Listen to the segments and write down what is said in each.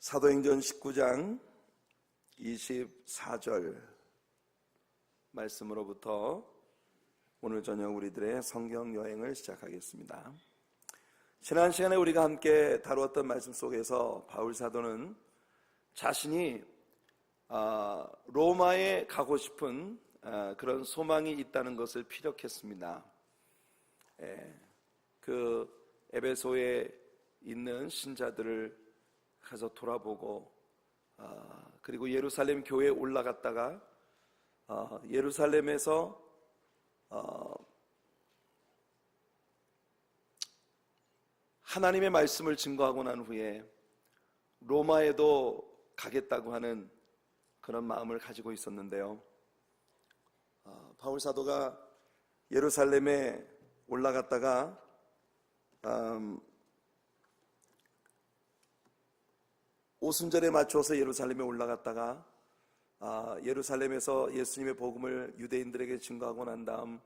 사도행전 19장 24절 말씀으로부터 오늘 저녁 우리들의 성경 여행을 시작하겠습니다. 지난 시간에 우리가 함께 다루었던 말씀 속에서 바울 사도는 자신이 로마에 가고 싶은 그런 소망이 있다는 것을 피력했습니다. 그 에베소에 있는 신자들을 가서 돌아보고 그리고 예루살렘 교회에 올라갔다가 예루살렘에서 하나님의 말씀을 증거하고 난 후에 로마에도 가겠다고 하는 그런 마음을 가지고 있었는데요. 바울 사도가 예루살렘에 올라갔다가 오순절에 맞춰서 예루살렘에 올라갔다가 예루살렘에서 예수님의 복음을 유대인들에게 증거하고 난 다음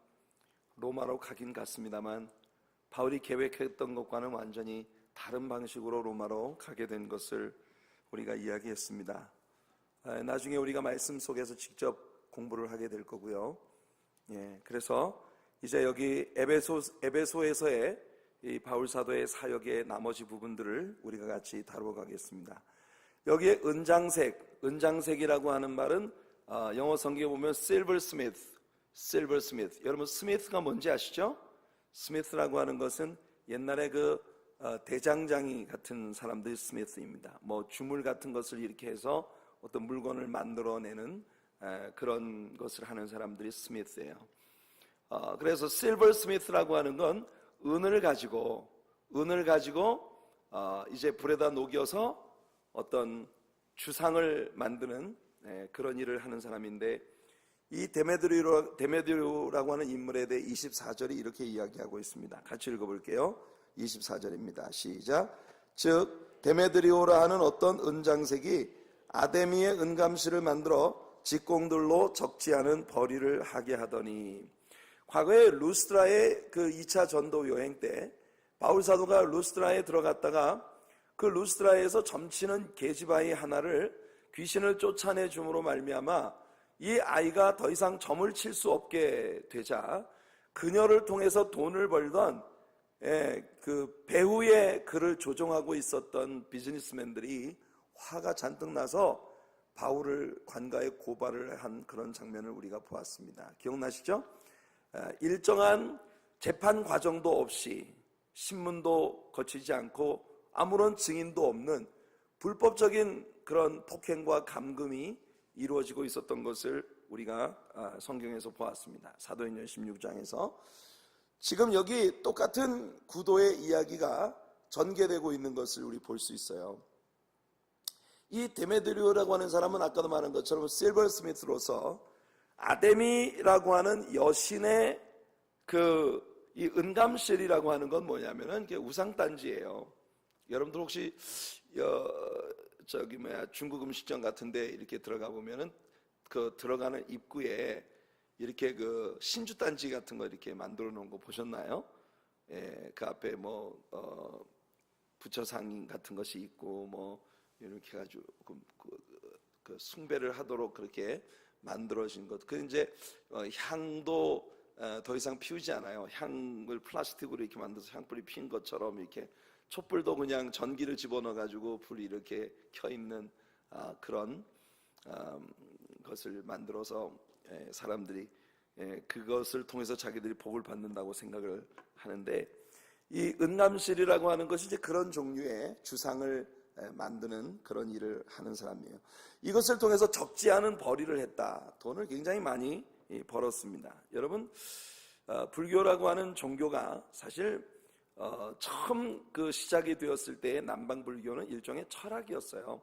로마로 가긴 갔습니다만 바울이 계획했던 것과는 완전히 다른 방식으로 로마로 가게 된 것을 우리가 이야기했습니다. 나중에 우리가 말씀 속에서 직접 공부를 하게 될 거고요. 그래서 이제 여기 에베소에서의 이 바울 사도의 사역의 나머지 부분들을 우리가 같이 다루어 가겠습니다. 여기에 은장색이라고 하는 말은 영어 성경에 보면 silversmith. 여러분 스미스가 뭔지 아시죠? 스미스라고 하는 것은 옛날에 그 대장장이 같은 사람들이 스미스입니다. 뭐 주물 같은 것을 이렇게 해서 어떤 물건을 만들어내는 그런 것을 하는 사람들이 스미스예요. 그래서 silversmith라고 하는 건 은을 가지고 이제 불에다 녹여서 어떤 주상을 만드는 그런 일을 하는 사람인데, 이 데메드리오라고 하는 인물에 대해 24절이 이렇게 이야기하고 있습니다. 같이 읽어볼게요. 24절입니다. 시작. 즉 데메드리오라 하는 어떤 은장색이 아데미의 은감실을 만들어 직공들로 적지 않은 벌이를 하게 하더니, 과거에 루스드라의 그 2차 전도 여행 때 바울 사도가 루스드라에 들어갔다가 그 루스드라에서 점치는 계집아이 하나를 귀신을 쫓아내 줌으로 말미암아 이 아이가 더 이상 점을 칠 수 없게 되자 그녀를 통해서 돈을 벌던 그 배후의 그를 조종하고 있었던 비즈니스맨들이 화가 잔뜩 나서 바울을 관가에 고발을 한 그런 장면을 우리가 보았습니다. 기억나시죠? 일정한 재판 과정도 없이 신문도 거치지 않고 아무런 증인도 없는 불법적인 그런 폭행과 감금이 이루어지고 있었던 것을 우리가 성경에서 보았습니다. 사도행전 16장에서 지금 여기 똑같은 구도의 이야기가 전개되고 있는 것을 우리 볼 수 있어요. 이 데메드리오라고 하는 사람은 아까도 말한 것처럼 실버스미스로서 아데미라고 하는 여신의 이 은감실이라고 하는 건 뭐냐면은 우상단지예요. 여러분들 혹시 중국 음식점 같은데 이렇게 들어가 보면은 그 들어가는 입구에 이렇게 그 신주단지 같은 거 이렇게 만들어 놓은 거 보셨나요? 그 앞에 부처상 같은 것이 있고 이렇게 해가지고 그 숭배를 하도록 그렇게 만들어진 것. 그 이제 향도 더 이상 피우지 않아요. 향을 플라스틱으로 이렇게 만들어서 향불이 핀 것처럼 이렇게 촛불도 그냥 전기를 집어넣어가지고 불이 이렇게 켜있는 그런 것을 만들어서 사람들이 그것을 통해서 자기들이 복을 받는다고 생각을 하는데, 이 은감실이라고 하는 것이 이제 그런 종류의 주상을 만드는 그런 일을 하는 사람이에요. 이것을 통해서 적지 않은 벌이를 했다. 돈을 굉장히 많이 벌었습니다. 여러분, 불교라고 하는 종교가 사실 처음 그 시작이 되었을 때의 남방불교는 일종의 철학이었어요.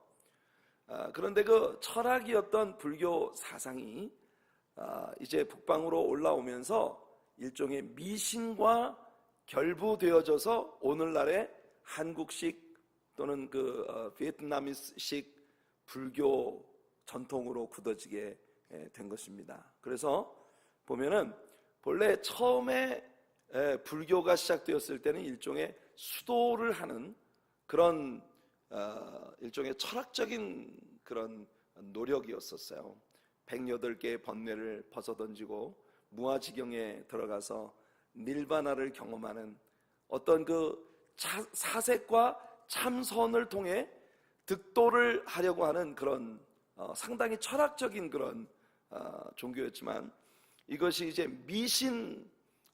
그런데 그 철학이었던 불교 사상이 이제 북방으로 올라오면서 일종의 미신과 결부되어져서 오늘날의 한국식 또는 베트남식 불교 전통으로 굳어지게 된 것입니다. 그래서 보면은 본래 처음에 불교가 시작되었을 때는 일종의 수도를 하는 그런 일종의 철학적인 그런 노력이었었어요. 108개의 번뇌를 벗어던지고 무아지경에 들어가서 닐바나를 경험하는 어떤 그 사색과 참선을 통해 득도를 하려고 하는 그런 상당히 철학적인 그런 종교였지만, 이것이 이제 미신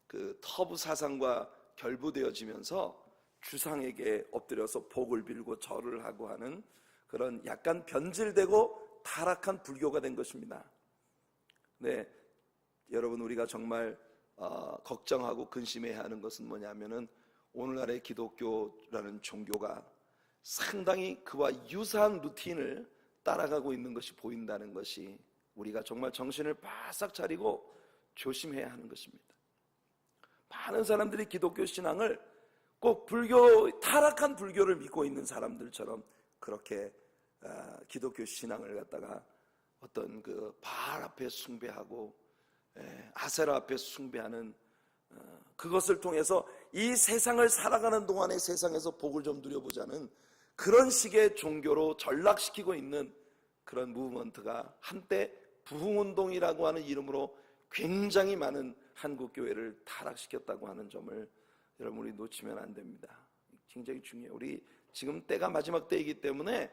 그 터부 사상과 결부되어지면서 주상에게 엎드려서 복을 빌고 절을 하고 하는 그런 약간 변질되고 타락한 불교가 된 것입니다. 네, 여러분, 우리가 정말 걱정하고 근심해야 하는 것은 뭐냐면은 오늘날의 기독교라는 종교가 상당히 그와 유사한 루틴을 따라가고 있는 것이 보인다는 것이, 우리가 정말 정신을 바싹 차리고 조심해야 하는 것입니다. 많은 사람들이 기독교 신앙을 꼭 타락한 불교를 믿고 있는 사람들처럼 그렇게 기독교 신앙을 갖다가 어떤 그 바알 앞에 숭배하고 아세라 앞에 숭배하는, 그것을 통해서 이 세상을 살아가는 동안에 세상에서 복을 좀 누려보자는 그런 식의 종교로 전락시키고 있는 그런 무브먼트가 한때 부흥운동이라고 하는 이름으로 굉장히 많은 한국 교회를 타락시켰다고 하는 점을 여러분, 우리 놓치면 안 됩니다. 굉장히 중요해요. 우리 지금 때가 마지막 때이기 때문에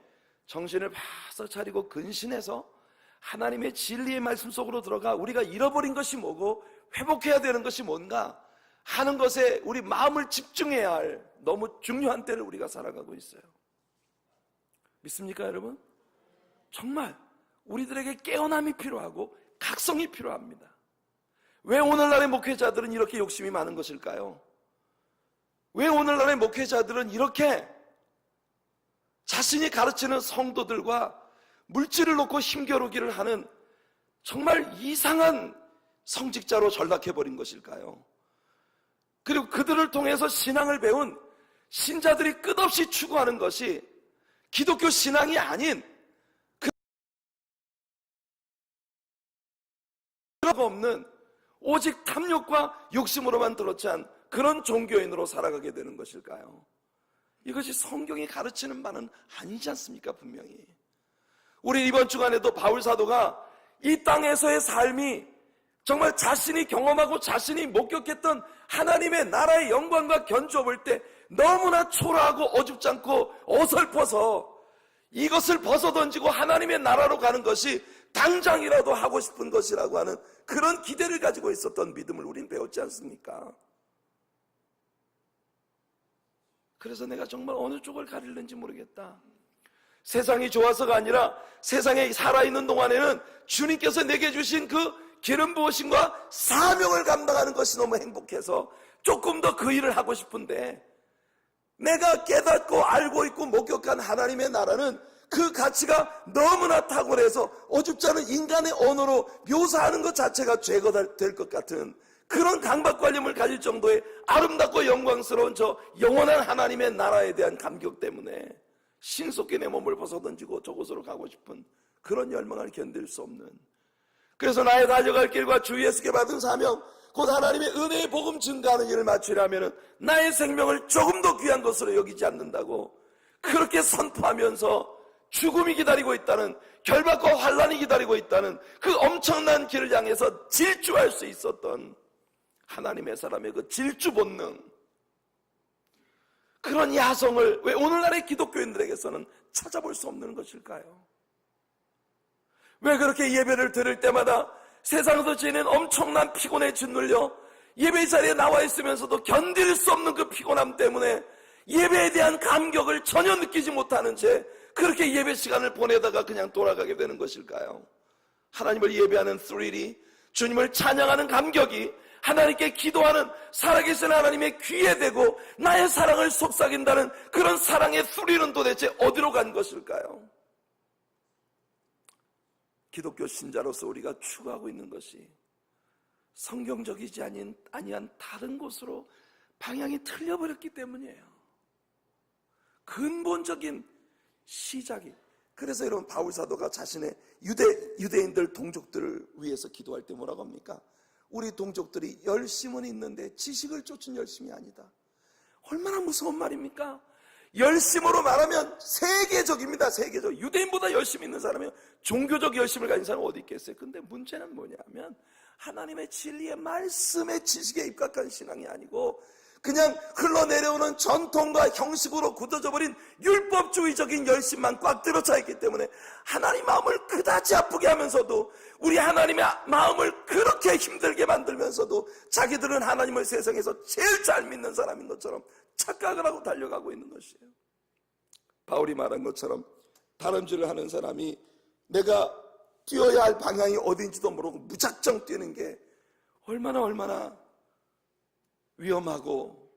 정신을 바싹 차리고 근신해서 하나님의 진리의 말씀 속으로 들어가 우리가 잃어버린 것이 뭐고 회복해야 되는 것이 뭔가 하는 것에 우리 마음을 집중해야 할 너무 중요한 때를 우리가 살아가고 있어요. 믿습니까, 여러분? 정말 우리들에게 깨어남이 필요하고 각성이 필요합니다. 왜 오늘날의 목회자들은 이렇게 욕심이 많은 것일까요? 왜 오늘날의 목회자들은 이렇게 자신이 가르치는 성도들과 물질을 놓고 힘겨루기를 하는 정말 이상한 성직자로 전락해버린 것일까요? 그리고 그들을 통해서 신앙을 배운 신자들이 끝없이 추구하는 것이 기독교 신앙이 아닌 그가 없는 오직 탐욕과 욕심으로만 들어찬 그런 종교인으로 살아가게 되는 것일까요? 이것이 성경이 가르치는 바는 아니지 않습니까? 분명히 우리 이번 주간에도 바울 사도가 이 땅에서의 삶이 정말 자신이 경험하고 자신이 목격했던 하나님의 나라의 영광과 견주어 볼 때 너무나 초라하고 어줍지 않고 어설퍼서 이것을 벗어던지고 하나님의 나라로 가는 것이 당장이라도 하고 싶은 것이라고 하는 그런 기대를 가지고 있었던 믿음을 우린 배웠지 않습니까? 그래서 내가 정말 어느 쪽을 가릴는지 모르겠다. 세상이 좋아서가 아니라 세상에 살아있는 동안에는 주님께서 내게 주신 그 기름 부으심과 사명을 감당하는 것이 너무 행복해서 조금 더 그 일을 하고 싶은데, 내가 깨닫고 알고 있고 목격한 하나님의 나라는 그 가치가 너무나 탁월해서 어줍지 않은 인간의 언어로 묘사하는 것 자체가 죄가 될 것 같은 그런 강박관념을 가질 정도의 아름답고 영광스러운 저 영원한 하나님의 나라에 대한 감격 때문에 신속히 내 몸을 벗어던지고 저곳으로 가고 싶은 그런 열망을 견딜 수 없는, 그래서 나의 달려갈 길과 주 예수께 받은 사명 곧 하나님의 은혜의 복음 증가하는 일을 마치려면 나의 생명을 조금 더 귀한 것으로 여기지 않는다고 그렇게 선포하면서 죽음이 기다리고 있다는, 결박과 환란이 기다리고 있다는 그 엄청난 길을 향해서 질주할 수 있었던 하나님의 사람의 그 질주 본능, 그런 야성을 왜 오늘날의 기독교인들에게서는 찾아볼 수 없는 것일까요? 왜 그렇게 예배를 드릴 때마다 세상에서 지닌 엄청난 피곤에 짓눌려 예배 자리에 나와 있으면서도 견딜 수 없는 그 피곤함 때문에 예배에 대한 감격을 전혀 느끼지 못하는 채 그렇게 예배 시간을 보내다가 그냥 돌아가게 되는 것일까요? 하나님을 예배하는 스릴이, 주님을 찬양하는 감격이 하나님께 기도하는 살아계신 하나님의 귀에 대고 나의 사랑을 속삭인다는 그런 사랑의 스릴은 도대체 어디로 간 것일까요? 기독교 신자로서 우리가 추구하고 있는 것이 성경적이지 아니한 다른 곳으로 방향이 틀려버렸기 때문이에요. 근본적인 시작이. 그래서 여러분, 바울 사도가 자신의 유대인들 동족들을 위해서 기도할 때 뭐라고 합니까? 우리 동족들이 열심은 있는데 지식을 쫓은 열심이 아니다. 얼마나 무서운 말입니까? 열심으로 말하면 세계적입니다. 세계적. 유대인보다 열심히 있는 사람이, 종교적 열심을 가진 사람은 어디 있겠어요? 근데 문제는 뭐냐면 하나님의 진리의 말씀의 지식에 입각한 신앙이 아니고 그냥 흘러내려오는 전통과 형식으로 굳어져 버린 율법주의적인 열심만 꽉 들어차 있기 때문에 하나님 마음을 그다지 아프게 하면서도, 우리 하나님의 마음을 그렇게 힘들게 만들면서도 자기들은 하나님을 세상에서 제일 잘 믿는 사람인 것처럼 착각을 하고 달려가고 있는 것이에요. 바울이 말한 것처럼 다름질을 하는 사람이 내가 뛰어야 할 방향이 어딘지도 모르고 무작정 뛰는 게 얼마나 위험하고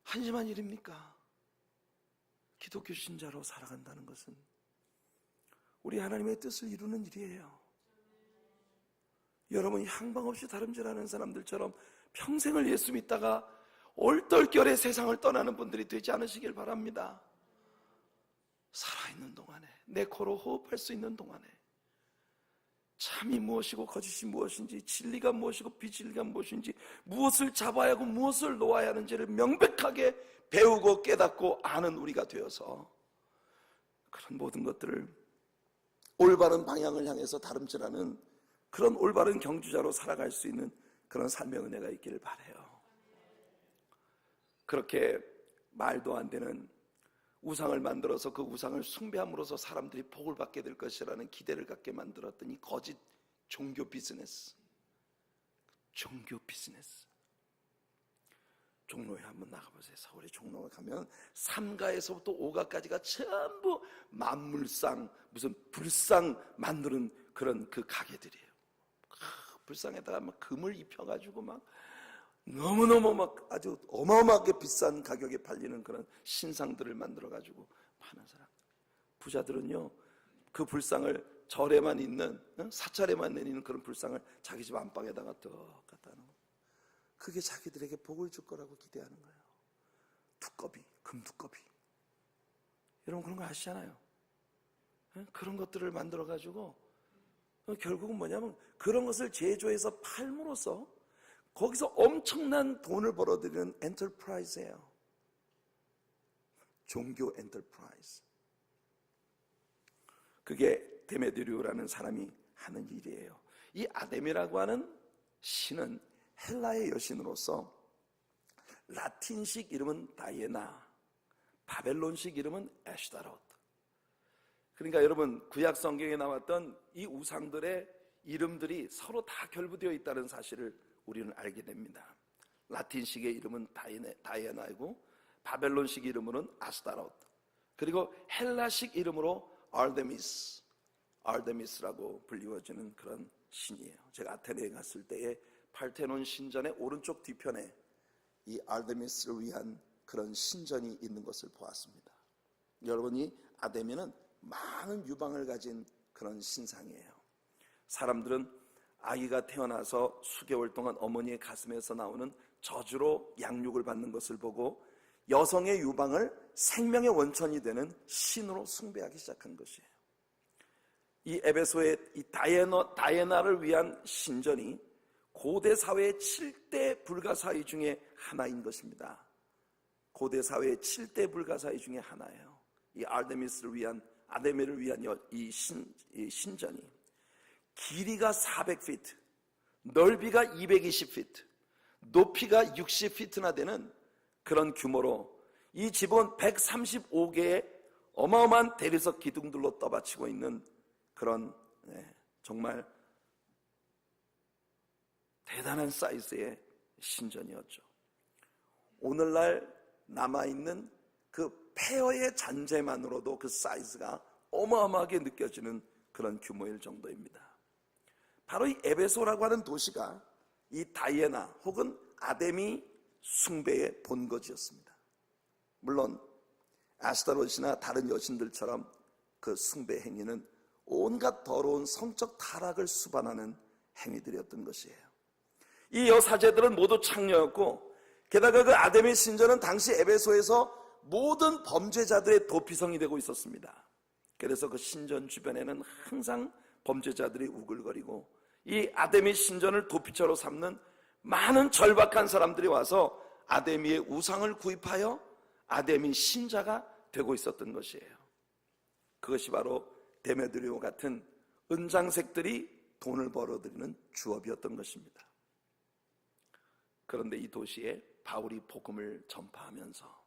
한심한 일입니까? 기독교 신자로 살아간다는 것은 우리 하나님의 뜻을 이루는 일이에요. 여러분이 향방 없이 다름질하는 사람들처럼 평생을 예수 믿다가 얼떨결에 세상을 떠나는 분들이 되지 않으시길 바랍니다. 살아있는 동안에, 내 코로 호흡할 수 있는 동안에 참이 무엇이고 거짓이 무엇인지, 진리가 무엇이고 비진리가 무엇인지, 무엇을 잡아야 하고 무엇을 놓아야 하는지를 명백하게 배우고 깨닫고 아는 우리가 되어서 그런 모든 것들을 올바른 방향을 향해서 다름질하는 그런 올바른 경주자로 살아갈 수 있는 그런 삶의 은혜가 있기를 바라요. 그렇게 말도 안 되는 우상을 만들어서 그 우상을 숭배함으로써 사람들이 복을 받게 될 것이라는 기대를 갖게 만들었던 이 거짓 종교 비즈니스. 종로에 한번 나가보세요. 서울의 종로에 가면 3가에서부터 5가까지가 전부 만물상, 무슨 불상 만드는 그런 그 가게들이에요. 불상에다가 막 금을 입혀가지고 막 너무너무 막 아주 어마어마하게 비싼 가격에 팔리는 그런 신상들을 만들어가지고 파는 사람. 부자들은요, 그 불상을 절에만 있는, 사찰에만 내리는 그런 불상을 자기 집 안방에다가 또 갖다 놓은 거예요. 그게 자기들에게 복을 줄 거라고 기대하는 거예요. 두꺼비, 금두꺼비. 여러분 그런 거 아시잖아요. 그런 것들을 만들어가지고 결국은 뭐냐면 그런 것을 제조해서 팔므로써 거기서 엄청난 돈을 벌어들이는 엔터프라이즈예요. 종교 엔터프라이즈. 그게 데메드리오라는 사람이 하는 일이에요. 이 아데미라고 하는 신은 헬라의 여신으로서 라틴식 이름은 다이애나, 바벨론식 이름은 에슈타로트. 그러니까 여러분 구약 성경에 나왔던 이 우상들의 이름들이 서로 다 결부되어 있다는 사실을 우리는 알게 됩니다. 라틴식의 이름은 다이애나이고 바벨론식 이름으로는 아스타로트, 그리고 헬라식 이름으로 아르데미스라고 불리워지는 그런 신이에요. 제가 아테네에 갔을 때에 팔테논 신전의 오른쪽 뒤편에 이 아르데미스를 위한 그런 신전이 있는 것을 보았습니다. 여러분이 아데미는 많은 유방을 가진 그런 신상이에요. 사람들은 아기가 태어나서 수개월 동안 어머니의 가슴에서 나오는 저주로 양육을 받는 것을 보고 여성의 유방을 생명의 원천이 되는 신으로 숭배하기 시작한 것이에요. 이 에베소의 이 다이애나를 위한 신전이 고대 사회의 7대 불가사의 중에 하나인 것입니다. 고대 사회의 7대 불가사의 중에 하나예요. 이 아데미를 위한 이 신전이 길이가 400피트, 넓이가 220피트, 높이가 60피트나 되는 그런 규모로 이 집은 135개의 어마어마한 대리석 기둥들로 떠받치고 있는 그런 정말 대단한 사이즈의 신전이었죠. 오늘날 남아있는 그 폐허의 잔재만으로도 그 사이즈가 어마어마하게 느껴지는 그런 규모일 정도입니다. 바로 이 에베소라고 하는 도시가 이 다이애나 혹은 아데미 숭배의 본거지였습니다. 물론 아스타롯이나 다른 여신들처럼 그 숭배 행위는 온갖 더러운 성적 타락을 수반하는 행위들이었던 것이에요. 이 여사제들은 모두 창녀였고, 게다가 그 아데미 신전은 당시 에베소에서 모든 범죄자들의 도피성이 되고 있었습니다. 그래서 그 신전 주변에는 항상 범죄자들이 우글거리고 이 아데미 신전을 도피처로 삼는 많은 절박한 사람들이 와서 아데미의 우상을 구입하여 아데미 신자가 되고 있었던 것이에요. 그것이 바로 데메드리오 같은 은장색들이 돈을 벌어들이는 주업이었던 것입니다. 그런데 이 도시에 바울이 복음을 전파하면서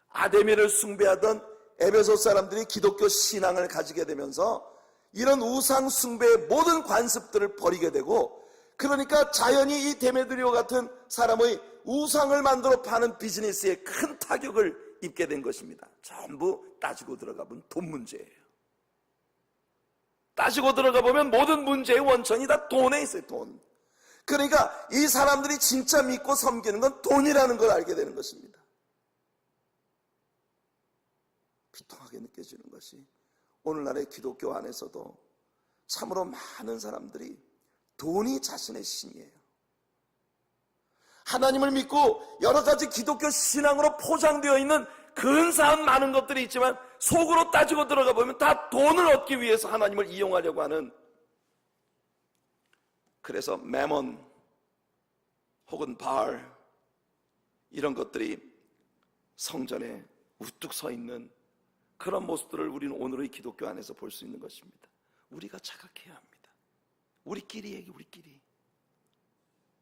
아데미를 숭배하던 에베소 사람들이 기독교 신앙을 가지게 되면서 이런 우상 숭배의 모든 관습들을 버리게 되고, 그러니까 자연히 이 데메드리오 같은 사람의 우상을 만들어 파는 비즈니스에 큰 타격을 입게 된 것입니다. 전부 따지고 들어가 보면 돈 문제예요. 따지고 들어가 보면 모든 문제의 원천이 다 돈에 있어요. 돈. 그러니까 이 사람들이 진짜 믿고 섬기는 건 돈이라는 걸 알게 되는 것입니다. 비통하게 느껴지는 것이 오늘날의 기독교 안에서도 참으로 많은 사람들이 돈이 자신의 신이에요. 하나님을 믿고 여러 가지 기독교 신앙으로 포장되어 있는 근사한 많은 것들이 있지만 속으로 따지고 들어가 보면 다 돈을 얻기 위해서 하나님을 이용하려고 하는, 그래서 매몬 혹은 바알 이런 것들이 성전에 우뚝 서 있는 그런 모습들을 우리는 오늘의 기독교 안에서 볼 수 있는 것입니다. 우리가 자각해야 합니다. 우리끼리 얘기,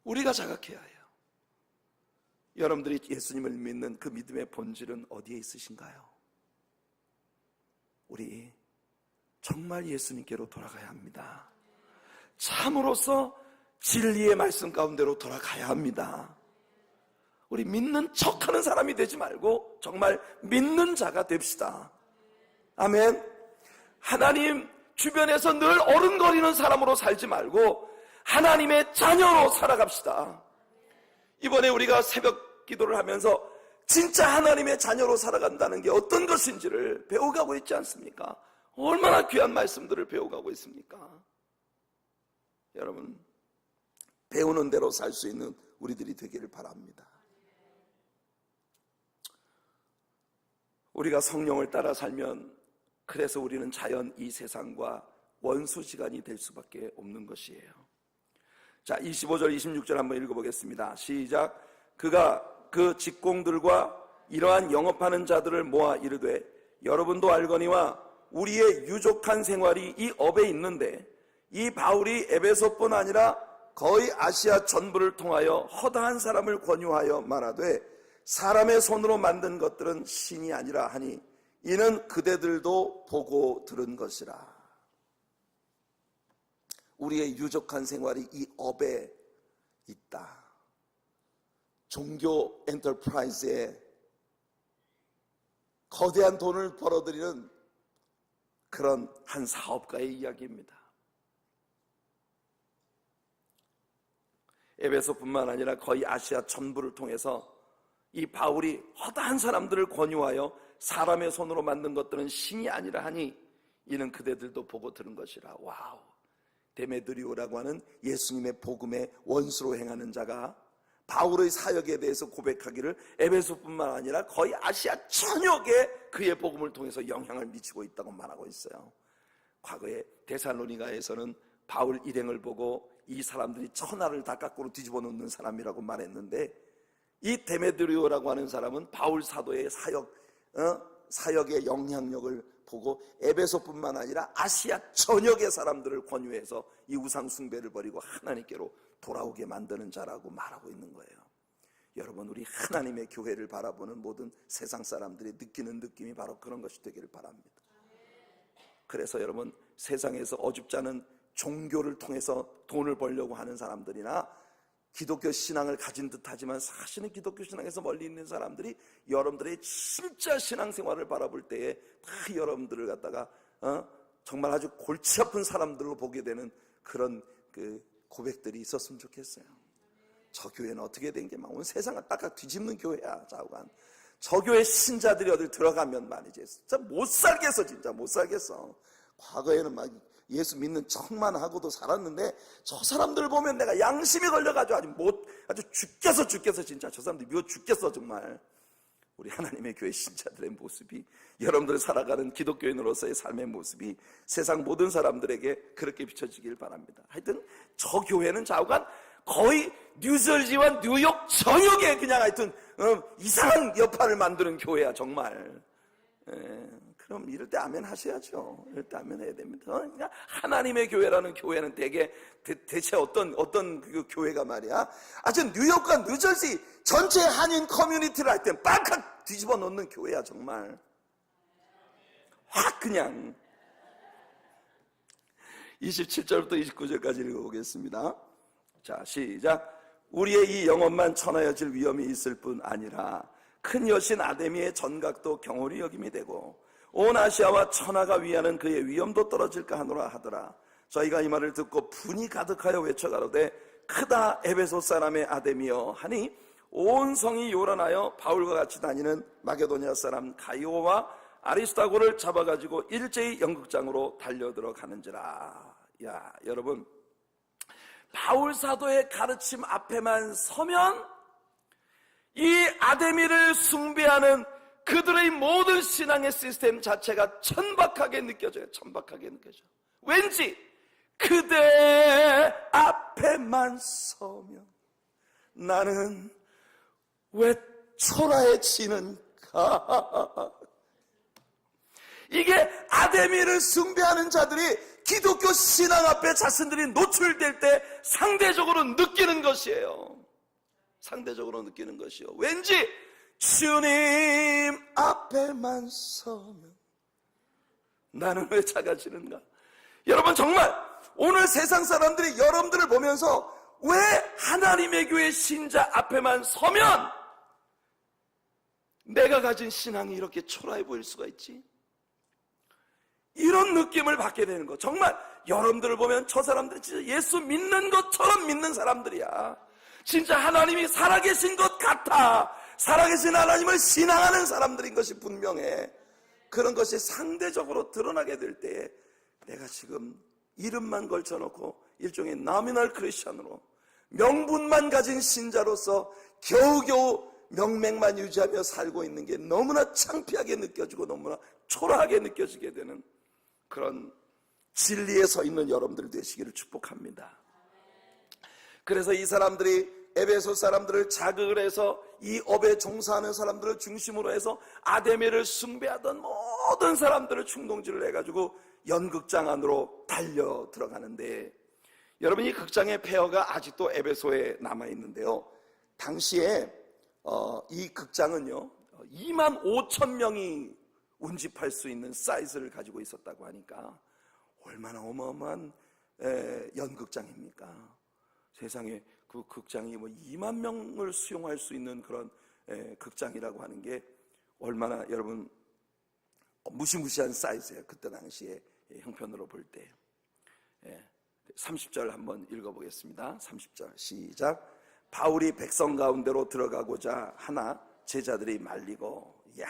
우리가 자각해야 해요. 여러분들이 예수님을 믿는 그 믿음의 본질은 어디에 있으신가요? 우리 정말 예수님께로 돌아가야 합니다. 참으로서 진리의 말씀 가운데로 돌아가야 합니다. 우리 믿는 척하는 사람이 되지 말고 정말 믿는 자가 됩시다. 아멘. 하나님 주변에서 늘 어른거리는 사람으로 살지 말고 하나님의 자녀로 살아갑시다. 이번에 우리가 새벽 기도를 하면서 진짜 하나님의 자녀로 살아간다는 게 어떤 것인지를 배워가고 있지 않습니까? 얼마나 귀한 말씀들을 배워가고 있습니까? 여러분, 배우는 대로 살 수 있는 우리들이 되기를 바랍니다. 우리가 성령을 따라 살면, 그래서 우리는 자연 이 세상과 원수지간이 될 수밖에 없는 것이에요. 자, 25절 26절 한번 읽어보겠습니다. 시작. 그가 그 직공들과 이러한 영업하는 자들을 모아 이르되 여러분도 알거니와 우리의 유족한 생활이 이 업에 있는데 이 바울이 에베소뿐 아니라 거의 아시아 전부를 통하여 허다한 사람을 권유하여 말하되 사람의 손으로 만든 것들은 신이 아니라 하니 이는 그대들도 보고 들은 것이라. 우리의 유족한 생활이 이 업에 있다. 종교 엔터프라이즈에 거대한 돈을 벌어들이는 그런 한 사업가의 이야기입니다. 에베소뿐만 아니라 거의 아시아 전부를 통해서 이 바울이 허다한 사람들을 권유하여 사람의 손으로 만든 것들은 신이 아니라 하니 이는 그대들도 보고 들은 것이라. 와우. 데메드리오라고 하는 예수님의 복음의 원수로 행하는 자가 바울의 사역에 대해서 고백하기를 에베소뿐만 아니라 거의 아시아 전역에 그의 복음을 통해서 영향을 미치고 있다고 말하고 있어요. 과거에 데살로니가에서는 바울 일행을 보고 이 사람들이 천하를 다 거꾸로 뒤집어 놓는 사람이라고 말했는데, 이 데메드리오라고 하는 사람은 바울 사도의 사역의 영향력을 보고 에베소뿐만 아니라 아시아 전역의 사람들을 권유해서 이 우상 숭배를 버리고 하나님께로 돌아오게 만드는 자라고 말하고 있는 거예요. 여러분, 우리 하나님의 교회를 바라보는 모든 세상 사람들이 느끼는 느낌이 바로 그런 것이 되기를 바랍니다. 그래서 여러분, 세상에서 어줍지 않은 종교를 통해서 돈을 벌려고 하는 사람들이나 기독교 신앙을 가진 듯하지만 사실은 기독교 신앙에서 멀리 있는 사람들이 여러분들의 진짜 신앙생활을 바라볼 때에 다 여러분들을 갖다가 정말 아주 골치 아픈 사람들로 보게 되는 그런 그 고백들이 있었으면 좋겠어요. 저 교회는 어떻게 된 게 막 온 세상을 딱딱 뒤집는 교회야. 좌우간. 저 교회 신자들이 어딜 들어가면 말이지, 진짜 못 살겠어. 진짜 못 살겠어. 과거에는 막 예수 믿는 척만 하고도 살았는데 저 사람들 보면 내가 양심이 걸려가지고 아주 죽겠어. 진짜 저 사람들 미워 죽겠어 정말. 우리 하나님의 교회 신자들의 모습이, 여러분들 살아가는 기독교인으로서의 삶의 모습이 세상 모든 사람들에게 그렇게 비춰지길 바랍니다. 하여튼 저 교회는 좌우간 거의 뉴저지와 뉴욕 전역에 그냥 하여튼 이상한 여파를 만드는 교회야 정말. 그럼 이럴 때 아멘 하셔야죠. 이럴 때 아멘 해야 됩니다. 그러니까 하나님의 교회라는 교회는 대체 어떤 그 교회가 말이야, 아주 뉴욕과 뉴저지 전체 한인 커뮤니티를 할 때 빡 뒤집어 놓는 교회야. 정말 확 그냥. 27절부터 29절까지 읽어보겠습니다. 자, 시작. 우리의 이 영혼만 천하여질 위험이 있을 뿐 아니라 큰 여신 아데미의 전각도 경홀히 여김이 되고 온 아시아와 천하가 위하는 그의 위엄도 떨어질까 하노라 하더라. 저희가 이 말을 듣고 분이 가득하여 외쳐가로되 크다 에베소 사람의 아데미여 하니 온 성이 요란하여 바울과 같이 다니는 마게도냐 사람 가이오와 아리스타고를 잡아가지고 일제히 연극장으로 달려들어가는지라. 야, 여러분, 바울 사도의 가르침 앞에만 서면 이 아데미를 숭배하는 그들의 모든 신앙의 시스템 자체가 천박하게 느껴져요. 천박하게 느껴져. 왠지 그대 앞에만 서면 나는 왜 초라해지는가. 이게 아데미를 숭배하는 자들이 기독교 신앙 앞에 자신들이 노출될 때 상대적으로 느끼는 것이에요. 상대적으로 느끼는 것이요. 왠지 주님 앞에만 서면 나는 왜 작아지는가. 여러분, 정말 오늘 세상 사람들이 여러분들을 보면서 왜 하나님의 교회 신자 앞에만 서면 내가 가진 신앙이 이렇게 초라해 보일 수가 있지? 이런 느낌을 받게 되는 거. 정말 여러분들을 보면 저 사람들이 진짜 예수 믿는 것처럼 믿는 사람들이야. 진짜 하나님이 살아계신 것 같아. 살아계신 하나님을 신앙하는 사람들인 것이 분명해. 그런 것이 상대적으로 드러나게 될 때에 내가 지금 이름만 걸쳐놓고 일종의 나미널 크리스천으로 명분만 가진 신자로서 겨우겨우 명맥만 유지하며 살고 있는 게 너무나 창피하게 느껴지고 너무나 초라하게 느껴지게 되는 그런 진리에 서 있는 여러분들 되시기를 축복합니다. 그래서 이 사람들이 에베소 사람들을 자극을 해서 이 업에 종사하는 사람들을 중심으로 해서 아데미를 숭배하던 모든 사람들을 충동질을 해가지고 연극장 안으로 달려 들어가는데, 여러분, 이 극장의 폐허가 아직도 에베소에 남아있는데요, 당시에 이 극장은요 2만 5천 명이 운집할 수 있는 사이즈를 가지고 있었다고 하니까 얼마나 어마어마한 연극장입니까? 세상에 그 극장이 2만 명을 수용할 수 있는 그런 극장이라고 하는 게 얼마나 여러분 무시무시한 사이즈예요. 그때 당시에 형편으로 볼 때. 30절 한번 읽어보겠습니다. 30절 시작. 바울이 백성 가운데로 들어가고자 하나 제자들이 말리고. 야,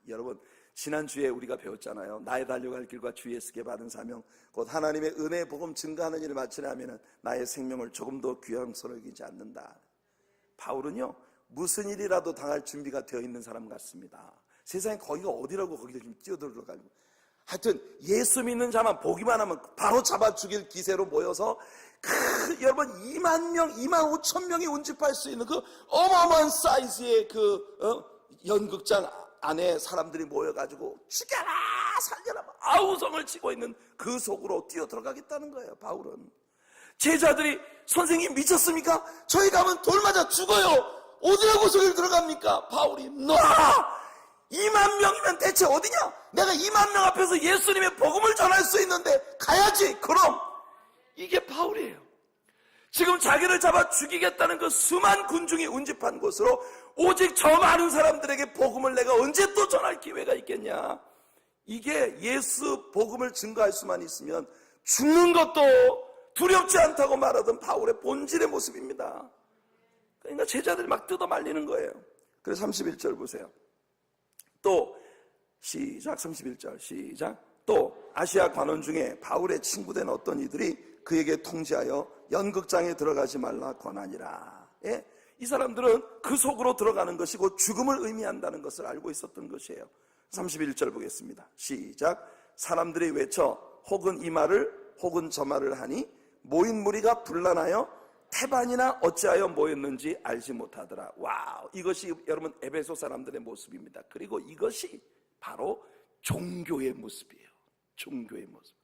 여러분, 지난주에 우리가 배웠잖아요. 나의 달려갈 길과 주 예수께 받은 사명 곧 하나님의 은혜의 복음 증거하는 일을 마치려면 나의 생명을 조금 더 귀함스러워 여기지 않는다. 바울은요 무슨 일이라도 당할 준비가 되어 있는 사람 같습니다. 세상에 거기가 어디라고 거기를 좀 뛰어들어가지고, 하여튼 예수 믿는 자만 보기만 하면 바로 잡아 죽일 기세로 모여서 여러분 2만 명, 2만 5천 명이 운집할 수 있는 그 어마어마한 사이즈의 연극장 안에 사람들이 모여가지고 죽여라 살려라 아우성을 치고 있는 그 속으로 뛰어 들어가겠다는 거예요. 바울은. 제자들이 선생님 미쳤습니까? 저희 가면 돌 맞아 죽어요. 어디라고 저길 들어갑니까? 바울이 놔! 2만 명이면 대체 어디냐? 내가 2만 명 앞에서 예수님의 복음을 전할 수 있는데 가야지. 그럼 이게 바울이에요. 지금 자기를 잡아 죽이겠다는 그 수만 군중이 운집한 곳으로 오직 저 많은 사람들에게 복음을 내가 언제 또 전할 기회가 있겠냐. 이게 예수 복음을 증거할 수만 있으면 죽는 것도 두렵지 않다고 말하던 바울의 본질의 모습입니다. 그러니까 제자들이 막 뜯어 말리는 거예요. 그래서 31절 보세요. 또 시작. 31절 시작. 또 아시아 관원 중에 바울의 친구된 어떤 이들이 그에게 통지하여 연극장에 들어가지 말라 권하니라. 예? 이 사람들은 그 속으로 들어가는 것이 곧 죽음을 의미한다는 것을 알고 있었던 것이에요. 31절 보겠습니다. 시작. 사람들이 외쳐 혹은 이 말을 혹은 저 말을 하니 모인 무리가 분란하여 태반이나 어찌하여 모였는지 알지 못하더라. 와우, 이것이 여러분 에베소 사람들의 모습입니다. 그리고 이것이 바로 종교의 모습이에요. 종교의 모습.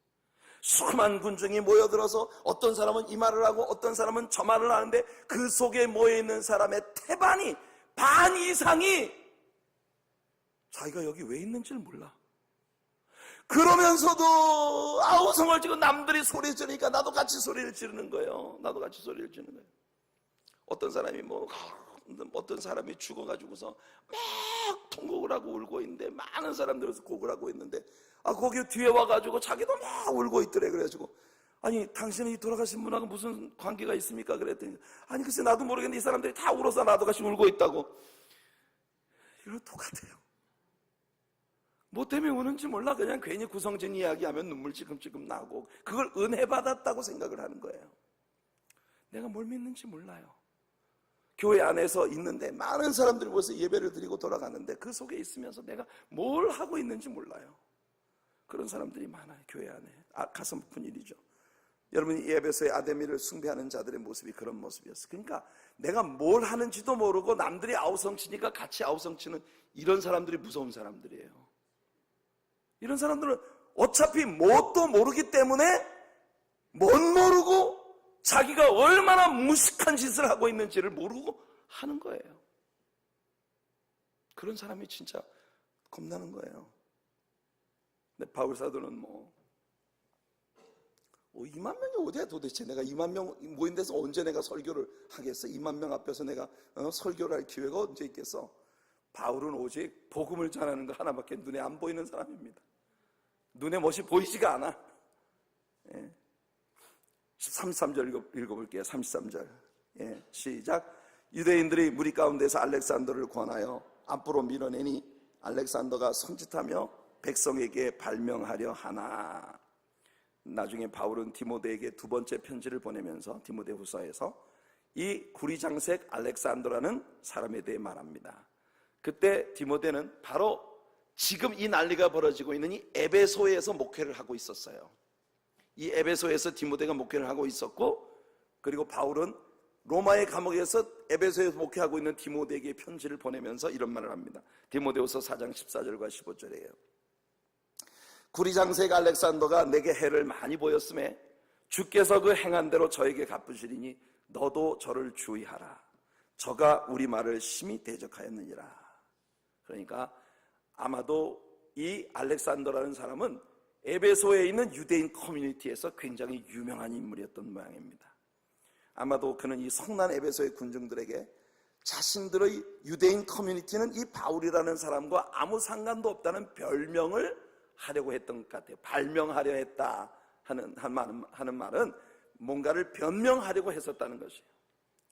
수많은 군중이 모여들어서 어떤 사람은 이 말을 하고 어떤 사람은 저 말을 하는데 그 속에 모여있는 사람의 태반이 반 이상이 자기가 여기 왜 있는지를 몰라. 그러면서도 아우성을 지르고 남들이 소리 지르니까 나도 같이 소리를 지르는 거예요. 나도 같이 소리를 지르는 거예요. 어떤 사람이 어떤 사람이 죽어가지고서 막 통곡을 하고 울고 있는데 많은 사람들이 곡을 하고 있는데 거기 뒤에 와가지고 자기도 막 울고 있더래. 그래가지고 아니 당신이 돌아가신 분하고 무슨 관계가 있습니까? 그랬더니 아니 글쎄 나도 모르겠는데 이 사람들이 다 울어서 나도 같이 울고 있다고. 이거 똑같아요. 뭐 때문에 우는지 몰라. 그냥 괜히 구성진 이야기하면 눈물 찔끔찔끔 나고 그걸 은혜 받았다고 생각을 하는 거예요. 내가 뭘 믿는지 몰라요. 교회 안에서 있는데 많은 사람들이 모여서 예배를 드리고 돌아가는데 그 속에 있으면서 내가 뭘 하고 있는지 몰라요. 그런 사람들이 많아요. 교회 안에. 가슴 아픈 일이죠. 여러분이 에베소의 아데미를 숭배하는 자들의 모습이 그런 모습이었어요. 그러니까 내가 뭘 하는지도 모르고 남들이 아우성치니까 같이 아우성치는 이런 사람들이 무서운 사람들이에요. 이런 사람들은 어차피 뭣도 모르기 때문에 못 모르고 자기가 얼마나 무식한 짓을 하고 있는지를 모르고 하는 거예요. 그런 사람이 진짜 겁나는 거예요. 근데 바울 사도는 2만 명이 어디야 도대체. 내가 2만 명 모인 데서 언제 내가 설교를 하겠어. 2만 명 앞에서 내가 설교를 할 기회가 언제 있겠어. 바울은 오직 복음을 전하는 거 하나밖에 눈에 안 보이는 사람입니다. 눈에 멋이 보이지가 않아. 33절 읽어볼게요. 33절. 시작. 유대인들이 무리 가운데서 알렉산더를 권하여 앞으로 밀어내니 알렉산더가 손짓하며 백성에게 발명하려 하나. 나중에 바울은 디모데에게 두 번째 편지를 보내면서 디모데후서에서 이 구리장색 알렉산더라는 사람에 대해 말합니다. 그때 디모데는 바로 지금 이 난리가 벌어지고 있는 이 에베소에서 목회를 하고 있었어요. 이 에베소에서 디모데가 목회를 하고 있었고, 그리고 바울은 로마의 감옥에서 에베소에서 목회하고 있는 디모데에게 편지를 보내면서 이런 말을 합니다. 디모데후서 4장 14절과 15절이에요. 구리장색 알렉산더가 내게 해를 많이 보였음에 주께서 그 행한 대로 저에게 갚으시리니 너도 저를 주의하라. 저가 우리 말을 심히 대적하였느니라. 그러니까 아마도 이 알렉산더라는 사람은 에베소에 있는 유대인 커뮤니티에서 굉장히 유명한 인물이었던 모양입니다. 아마도 그는 이 성난 에베소의 군중들에게 자신들의 유대인 커뮤니티는 이 바울이라는 사람과 아무 상관도 없다는 별명을 하려고 했던 것 같아요. 발명하려 했다 하는 말은 뭔가를 변명하려고 했었다는 것이에요.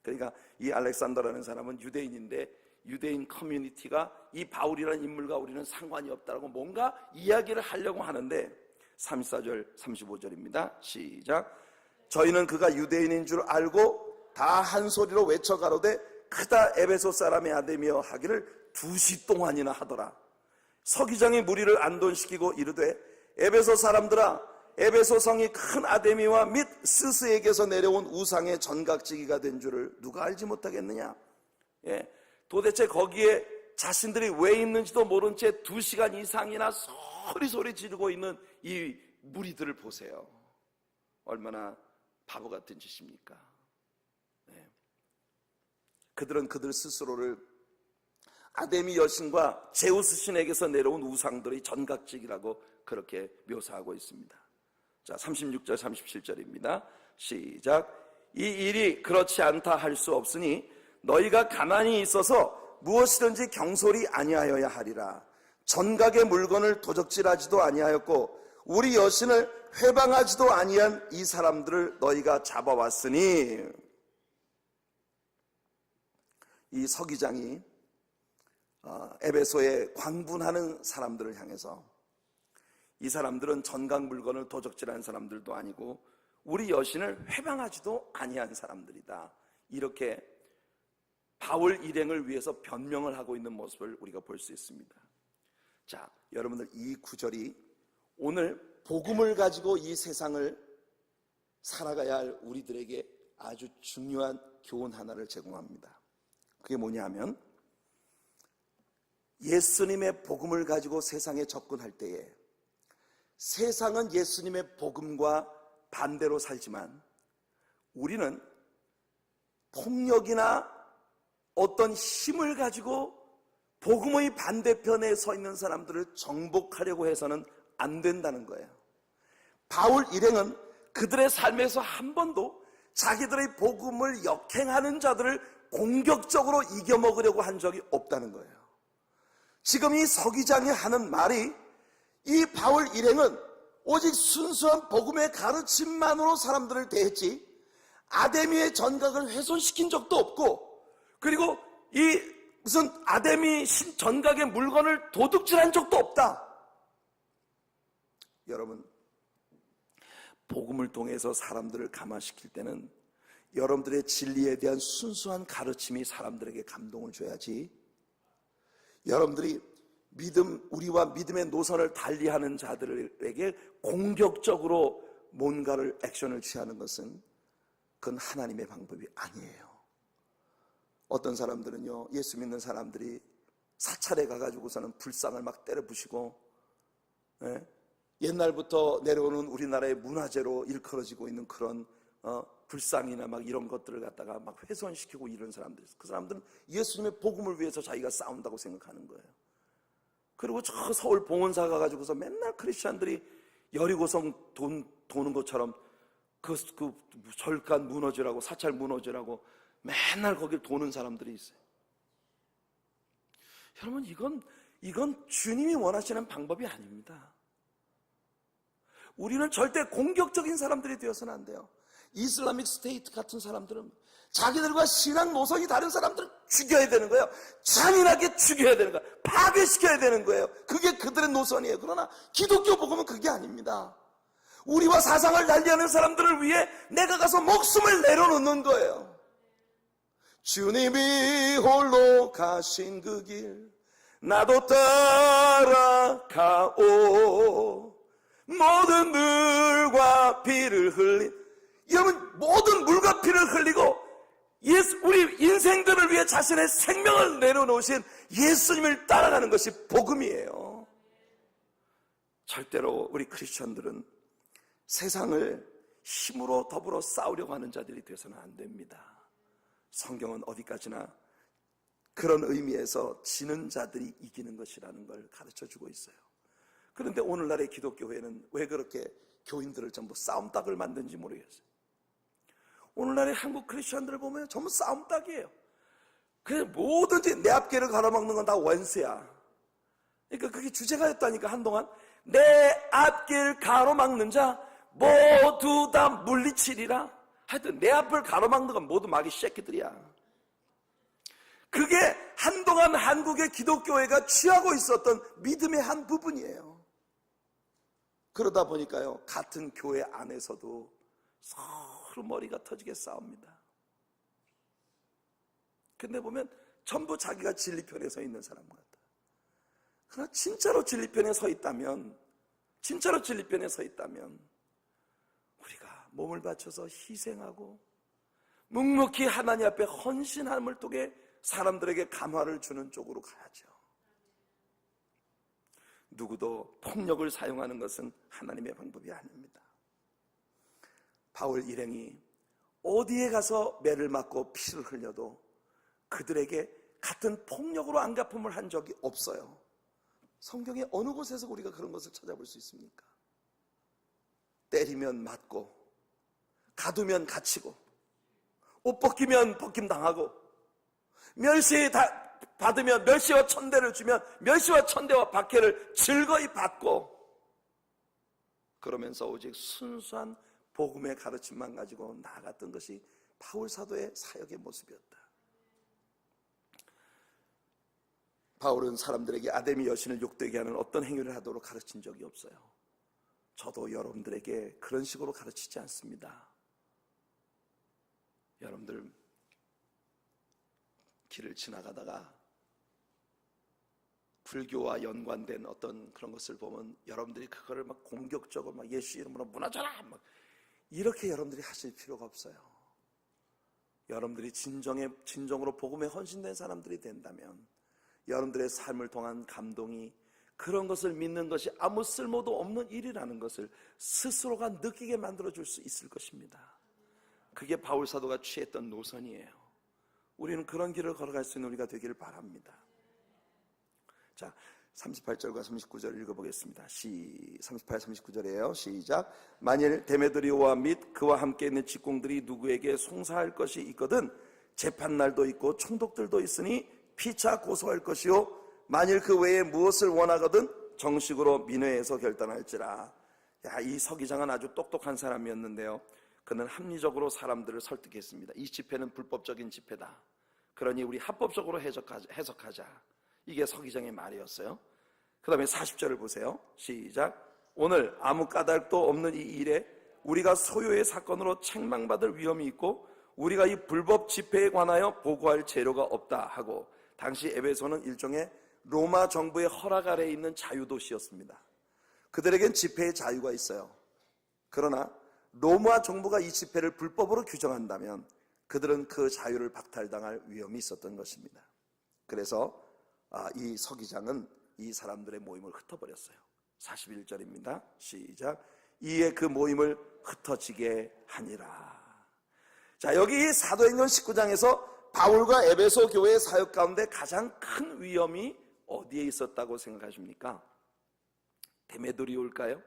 그러니까 이 알렉산더라는 사람은 유대인인데 유대인 커뮤니티가 이 바울이라는 인물과 우리는 상관이 없다고 뭔가 이야기를 하려고 하는데 34절 35절입니다. 시작. 저희는 그가 유대인인 줄 알고 다 한 소리로 외쳐가로되 크다 에베소 사람의 아데미여 하기를 2시 동안이나 하더라. 서기장이 무리를 안돈시키고 이르되 에베소 사람들아, 에베소 성이 큰 아데미와 및 스스에게서 내려온 우상의 전각지기가 된 줄을 누가 알지 못하겠느냐. 도대체 거기에 자신들이 왜 있는지도 모른 채 2시간 이상이나 소리 지르고 있는 이 무리들을 보세요. 얼마나 바보 같은 짓입니까? 그들은 그들 스스로를 아데미 여신과 제우스 신에게서 내려온 우상들의 전각지기라고 그렇게 묘사하고 있습니다. 자, 36절 37절입니다. 시작. 이 일이 그렇지 않다 할 수 없으니 너희가 가만히 있어서 무엇이든지 경솔이 아니하여야 하리라. 전각의 물건을 도적질하지도 아니하였고 우리 여신을 회방하지도 아니한 이 사람들을 너희가 잡아왔으니. 이 서기장이 에베소에 광분하는 사람들을 향해서 이 사람들은 전각 물건을 도적질한 사람들도 아니고 우리 여신을 회방하지도 아니한 사람들이다. 이렇게 바울 일행을 위해서 변명을 하고 있는 모습을 우리가 볼 수 있습니다. 자, 여러분들 이 구절이 오늘 복음을 가지고 이 세상을 살아가야 할 우리들에게 아주 중요한 교훈 하나를 제공합니다. 그게 뭐냐 하면 예수님의 복음을 가지고 세상에 접근할 때에 세상은 예수님의 복음과 반대로 살지만 우리는 폭력이나 어떤 힘을 가지고 복음의 반대편에 서 있는 사람들을 정복하려고 해서는 안 된다는 거예요. 바울 일행은 그들의 삶에서 한 번도 자기들의 복음을 역행하는 자들을 공격적으로 이겨먹으려고 한 적이 없다는 거예요. 지금 이 서기장이 하는 말이 이 바울 일행은 오직 순수한 복음의 가르침만으로 사람들을 대했지 아데미의 전각을 훼손시킨 적도 없고, 그리고 이 무슨 아데미 전각의 물건을 도둑질한 적도 없다. 여러분, 복음을 통해서 사람들을 감화시킬 때는 여러분들의 진리에 대한 순수한 가르침이 사람들에게 감동을 줘야지, 여러분들이 우리와 믿음의 노선을 달리하는 자들에게 공격적으로 뭔가를 액션을 취하는 것은 그건 하나님의 방법이 아니에요. 어떤 사람들은요, 예수 믿는 사람들이 사찰에 가가지고서는 불상을 막 때려 부시고, 옛날부터 내려오는 우리나라의 문화재로 일컬어지고 있는 그런 불상이나 막 이런 것들을 갖다가 막 훼손시키고 이런 사람들이 있어요. 그 사람들은 예수님의 복음을 위해서 자기가 싸운다고 생각하는 거예요. 그리고 저 서울 봉원사 가가지고서 맨날 크리스찬들이 여리고성 도는 것처럼 그 절간 무너지라고, 사찰 무너지라고 맨날 거길 도는 사람들이 있어요. 여러분, 이건 주님이 원하시는 방법이 아닙니다. 우리는 절대 공격적인 사람들이 되어서는 안 돼요. 이슬라믹 스테이트 같은 사람들은 자기들과 신앙 노선이 다른 사람들을 죽여야 되는 거예요. 잔인하게 죽여야 되는 거예요. 파괴시켜야 되는 거예요. 그게 그들의 노선이에요. 그러나 기독교 복음은 그게 아닙니다. 우리와 사상을 달리하는 사람들을 위해 내가 가서 목숨을 내려놓는 거예요. 주님이 홀로 가신 그 길 나도 따라가오. 모든 물과 피를 흘린, 여러분, 모든 물과 피를 흘리고 우리 인생들을 위해 자신의 생명을 내려놓으신 예수님을 따라가는 것이 복음이에요. 절대로 우리 크리스천들은 세상을 힘으로 더불어 싸우려고 하는 자들이 되어서는 안 됩니다. 성경은 어디까지나 그런 의미에서 지는 자들이 이기는 것이라는 걸 가르쳐주고 있어요. 그런데 오늘날의 기독교회는 왜 그렇게 교인들을 전부 싸움닭을 만든지 모르겠어요. 오늘날의 한국 크리스천들을 보면 전부 싸움닭이에요. 그래서 뭐든지 내 앞길을 가로막는 건 다 원수야. 그러니까 그게 주제가 됐다니까. 한동안 내 앞길 가로막는 자 모두 다 물리치리라. 하여튼 내 앞을 가로막는 건 모두 마귀 새끼들이야. 그게 한동안 한국의 기독교회가 취하고 있었던 믿음의 한 부분이에요. 그러다 보니까요, 같은 교회 안에서도 서로 머리가 터지게 싸웁니다. 근데 보면 전부 자기가 진리편에 서 있는 사람 같아. 그러나 진짜로 진리편에 서 있다면 우리가 몸을 바쳐서 희생하고 묵묵히 하나님 앞에 헌신함을 통해 사람들에게 감화를 주는 쪽으로 가야죠. 누구도 폭력을 사용하는 것은 하나님의 방법이 아닙니다. 바울 일행이 어디에 가서 매를 맞고 피를 흘려도 그들에게 같은 폭력으로 안갚음을 한 적이 없어요. 성경의 어느 곳에서 우리가 그런 것을 찾아볼 수 있습니까? 때리면 맞고, 가두면 갇히고, 옷 벗기면 벗김당하고, 멸시 받으면 멸시와 천대를 주면 멸시와 천대와 박해를 즐거이 받고, 그러면서 오직 순수한 복음의 가르침만 가지고 나아갔던 것이 바울 사도의 사역의 모습이었다. 바울은 사람들에게 아데미 여신을 욕되게 하는 어떤 행위를 하도록 가르친 적이 없어요. 저도 여러분들에게 그런 식으로 가르치지 않습니다. 여러분들 길을 지나가다가 불교와 연관된 어떤 그런 것을 보면 여러분들이 그거를 막 공격적으로 막 예수 이름으로 무너져라 막 이렇게 여러분들이 하실 필요가 없어요. 여러분들이 진정으로 복음에 헌신된 사람들이 된다면 여러분들의 삶을 통한 감동이, 그런 것을 믿는 것이 아무 쓸모도 없는 일이라는 것을 스스로가 느끼게 만들어줄 수 있을 것입니다. 그게 바울 사도가 취했던 노선이에요. 우리는 그런 길을 걸어갈 수 있는 우리가 되기를 바랍니다. 자, 38절과 39절 읽어보겠습니다. 38, 39절이에요. 시작. 만일 데메드리오와 및 그와 함께 있는 직공들이 누구에게 송사할 것이 있거든 재판날도 있고 총독들도 있으니 피차 고소할 것이요 만일 그 외에 무엇을 원하거든 정식으로 민회에서 결단할지라. 야, 이 서기장은 아주 똑똑한 사람이었는데요, 그는 합리적으로 사람들을 설득했습니다. 이 집회는 불법적인 집회다. 그러니 우리 합법적으로 해석하자. 이게 서기장의 말이었어요. 그 다음에 40절을 보세요. 시작. 오늘 아무 까닭도 없는 이 일에 우리가 소요의 사건으로 책망받을 위험이 있고 우리가 이 불법 집회에 관하여 보고할 재료가 없다 하고, 당시 에베소는 일종의 로마 정부의 허락 아래에 있는 자유도시였습니다. 그들에겐 집회의 자유가 있어요. 그러나 로마 정부가 이 집회를 불법으로 규정한다면 그들은 그 자유를 박탈당할 위험이 있었던 것입니다. 그래서 이 서기장은 이 사람들의 모임을 흩어버렸어요. 41절입니다. 시작. 이에 그 모임을 흩어지게 하니라. 자, 여기 사도행전 19장에서 바울과 에베소 교회의 사역 가운데 가장 큰 위험이 어디에 있었다고 생각하십니까? 데메드리오일까요?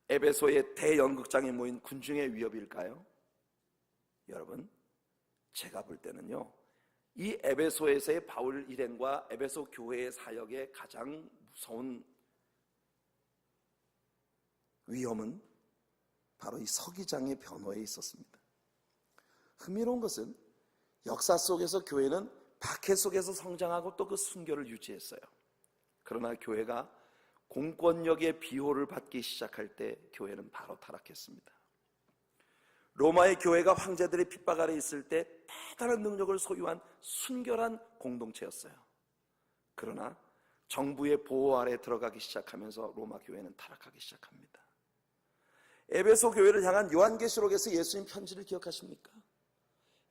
에베소의 대연극장에 모인 군중의 위협일까요? 여러분, 제가 볼 때는요, 이 에베소에서의 바울 일행과 에베소 교회의 사역의 가장 무서운 위험은 바로 이 서기장의 변호에 있었습니다. 흥미로운 것은 역사 속에서 교회는 박해 속에서 성장하고 또 그 순교를 유지했어요. 그러나 교회가 공권력의 비호를 받기 시작할 때 교회는 바로 타락했습니다. 로마의 교회가 황제들의 핍박 아래 있을 때 대단한 능력을 소유한 순결한 공동체였어요. 그러나 정부의 보호 아래 들어가기 시작하면서 로마 교회는 타락하기 시작합니다. 에베소 교회를 향한 요한계시록에서 예수님 편지를 기억하십니까?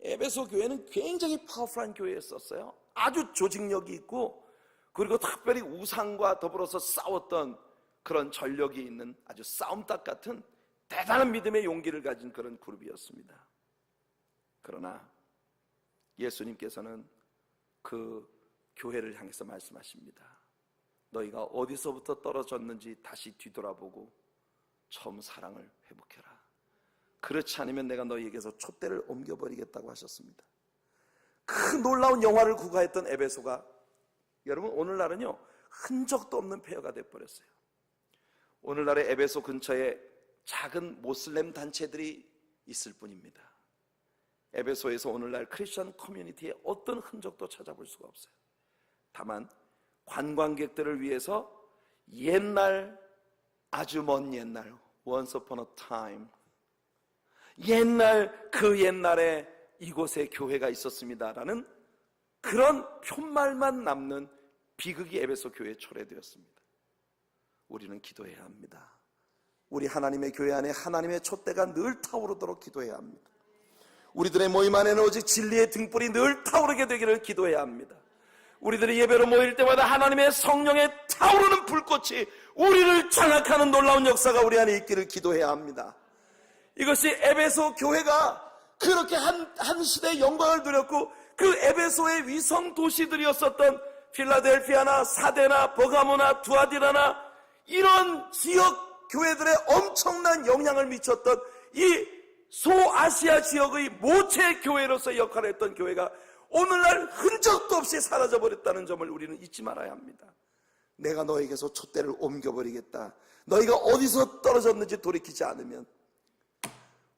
에베소 교회는 굉장히 파워풀한 교회였었어요. 아주 조직력이 있고, 그리고 특별히 우상과 더불어서 싸웠던 그런 전력이 있는 아주 싸움닭 같은 대단한 믿음의 용기를 가진 그런 그룹이었습니다. 그러나 예수님께서는 그 교회를 향해서 말씀하십니다. 너희가 어디서부터 떨어졌는지 다시 뒤돌아보고 처음 사랑을 회복해라. 그렇지 않으면 내가 너희에게서 촛대를 옮겨버리겠다고 하셨습니다. 그 놀라운 영화를 구가했던 에베소가 여러분 오늘날은요 흔적도 없는 폐허가 돼버렸어요. 오늘날의 에베소 근처에 작은 모슬렘 단체들이 있을 뿐입니다. 에베소에서 오늘날 크리스천 커뮤니티의 어떤 흔적도 찾아볼 수가 없어요. 다만 관광객들을 위해서 옛날, 아주 먼 옛날, once upon a time, 옛날 그 옛날에 이곳에 교회가 있었습니다라는 그런 푯말만 남는 비극이 에베소 교회에 초래되었습니다. 우리는 기도해야 합니다. 우리 하나님의 교회 안에 하나님의 촛대가 늘 타오르도록 기도해야 합니다. 우리들의 모임 안에는 오직 진리의 등불이 늘 타오르게 되기를 기도해야 합니다. 우리들이 예배로 모일 때마다 하나님의 성령의 타오르는 불꽃이 우리를 장악하는 놀라운 역사가 우리 안에 있기를 기도해야 합니다. 이것이 에베소 교회가 그렇게 한 시대의 영광을 누렸고, 그 에베소의 위성 도시들이었었던 필라델피아나 사데나 버가모나 두아디라나 이런 지역 교회들의 엄청난 영향을 미쳤던 이 소아시아 지역의 모체 교회로서 역할을 했던 교회가 오늘날 흔적도 없이 사라져버렸다는 점을 우리는 잊지 말아야 합니다. 내가 너에게서 촛대를 옮겨버리겠다. 너희가 어디서 떨어졌는지 돌이키지 않으면.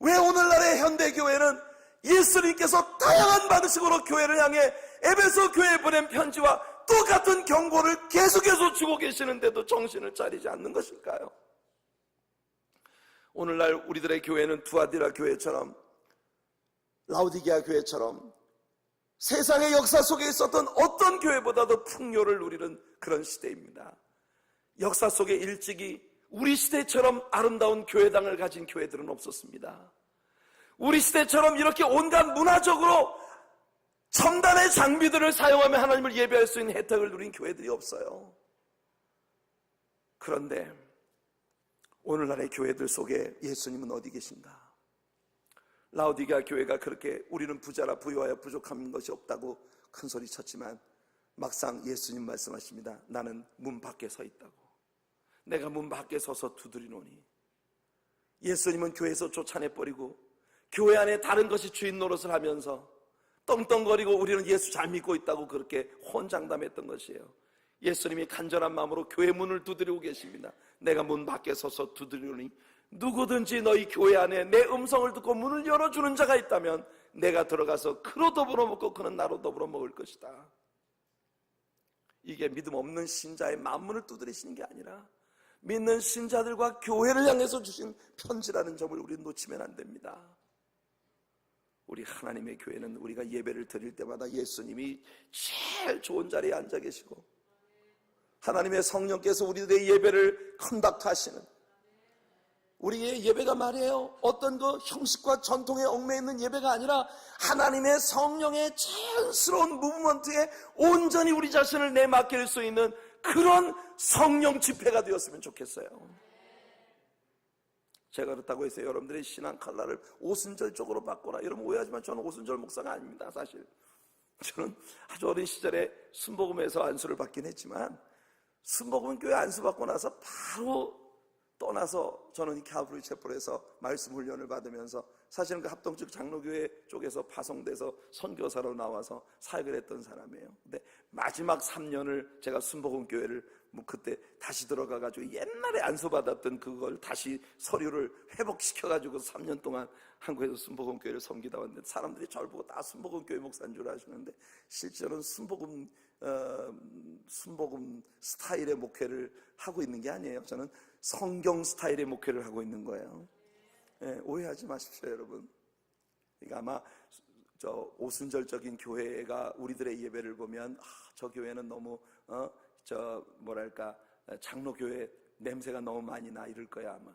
왜 오늘날의 현대교회는 예수님께서 다양한 방식으로 교회를 향해 에베소 교회에 보낸 편지와 똑같은 경고를 계속해서 주고 계시는데도 정신을 차리지 않는 것일까요? 오늘날 우리들의 교회는 두아디라 교회처럼, 라우디게아 교회처럼 세상의 역사 속에 있었던 어떤 교회보다도 풍요를 누리는 그런 시대입니다. 역사 속에 일찍이 우리 시대처럼 아름다운 교회당을 가진 교회들은 없었습니다. 우리 시대처럼 이렇게 온갖 문화적으로 첨단의 장비들을 사용하며 하나님을 예배할 수 있는 혜택을 누린 교회들이 없어요. 그런데 오늘날의 교회들 속에 예수님은 어디 계신가? 라오디게아 교회가 그렇게 우리는 부자라 부유하여 부족한 것이 없다고 큰 소리 쳤지만 막상 예수님 말씀하십니다. 나는 문 밖에 서 있다고. 내가 문 밖에 서서 두드리노니. 예수님은 교회에서 쫓아내버리고 교회 안에 다른 것이 주인 노릇을 하면서 떵떵거리고 우리는 예수 잘 믿고 있다고 그렇게 혼장담했던 것이에요. 예수님이 간절한 마음으로 교회 문을 두드리고 계십니다. 내가 문 밖에 서서 두드리노니 누구든지 너희 교회 안에 내 음성을 듣고 문을 열어주는 자가 있다면 내가 들어가서 그로 더불어 먹고 그는 나로 더불어 먹을 것이다. 이게 믿음 없는 신자의 마음문을 두드리시는 게 아니라 믿는 신자들과 교회를 향해서 주신 편지라는 점을 우리는 놓치면 안 됩니다. 우리 하나님의 교회는 우리가 예배를 드릴 때마다 예수님이 제일 좋은 자리에 앉아 계시고 하나님의 성령께서 우리들의 예배를 컨덕트하시는, 우리의 예배가 말이에요, 어떤 그 형식과 전통에 얽매여 있는 예배가 아니라 하나님의 성령의 자연스러운 무브먼트에 온전히 우리 자신을 내맡길 수 있는 그런 성령 집회가 되었으면 좋겠어요. 제가 그렇다고 해서 여러분들의 신앙 컬러를 오순절 쪽으로 바꿔라, 여러분 오해하지만 저는 오순절 목사가 아닙니다. 사실 저는 아주 어린 시절에 순복음에서 안수를 받긴 했지만 순복음 교회 안수 받고 나서 바로 떠나서 저는 calvary chapel에서 말씀 훈련을 받으면서 사실은 그 합동적 장로교회 쪽에서 파송돼서 선교사로 나와서 사역을 했던 사람이에요. 근데 마지막 3년을 제가 순복음 교회를 그때 다시 들어가가지고 옛날에 안수받았던 그걸 다시 서류를 회복시켜가지고 3년 동안 한국에서 순복음 교회를 섬기다 왔는데 사람들이 저를 보고 다 순복음 교회 목사인 줄 아시는데 실제로는 순복음 스타일의 목회를 하고 있는 게 아니에요. 저는 성경 스타일의 목회를 하고 있는 거예요. 예, 오해하지 마십시오, 여러분. 그러니까 아마 저 오순절적인 교회가 우리들의 예배를 보면 저 교회는 너무 장로교회 냄새가 너무 많이 나 이럴 거야 아마.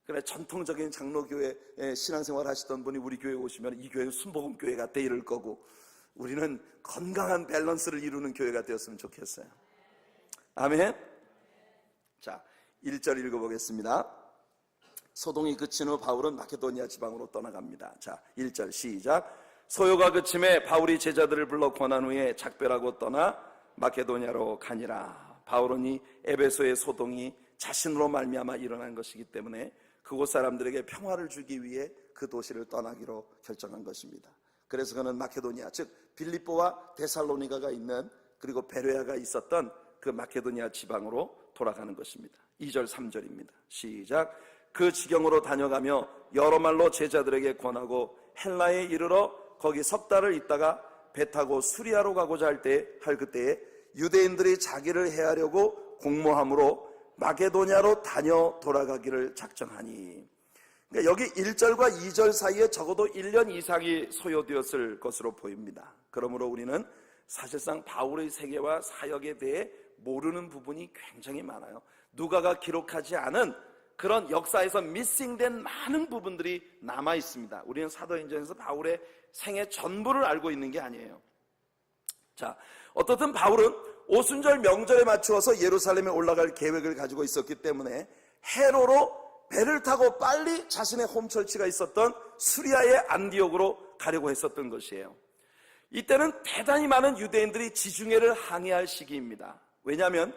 그래 전통적인 장로교회 신앙생활 하시던 분이 우리 교회에 오시면 이 교회는 순복음 교회 같아 이럴 거고, 우리는 건강한 밸런스를 이루는 교회가 되었으면 좋겠어요. 아멘. 자, 1절 읽어보겠습니다. 소동이 그친 후 바울은 마케도니아 지방으로 떠나갑니다. 자, 1절 시작. 소요가 그침에 바울이 제자들을 불러 권한 후에 작별하고 떠나 마케도니아로 가니라. 바울은 이 에베소의 소동이 자신으로 말미암아 일어난 것이기 때문에 그곳 사람들에게 평화를 주기 위해 그 도시를 떠나기로 결정한 것입니다. 그래서 그는 마케도니아, 즉 빌립보와 데살로니가가 있는, 그리고 베레아가 있었던 그 마케도니아 지방으로 돌아가는 것입니다. 2절 3절입니다. 시작. 그 지경으로 다녀가며 여러 말로 제자들에게 권하고 헬라에 이르러 거기 석 달을 있다가 배 타고 수리아로 가고자 할 그때에 유대인들이 자기를 해하려고 공모함으로 마게도냐로 다녀 돌아가기를 작정하니. 그러니까 여기 1절과 2절 사이에 적어도 1년 이상이 소요되었을 것으로 보입니다. 그러므로 우리는 사실상 바울의 세계와 사역에 대해 모르는 부분이 굉장히 많아요. 누가가 기록하지 않은 그런 역사에서 미싱된 많은 부분들이 남아 있습니다. 우리는 사도행전에서 바울의 생애 전부를 알고 있는 게 아니에요. 자, 어떻든 바울은 오순절 명절에 맞추어서 예루살렘에 올라갈 계획을 가지고 있었기 때문에 해로로 배를 타고 빨리 자신의 홈처치가 있었던 수리아의 안디옥으로 가려고 했었던 것이에요. 이때는 대단히 많은 유대인들이 지중해를 항해할 시기입니다. 왜냐하면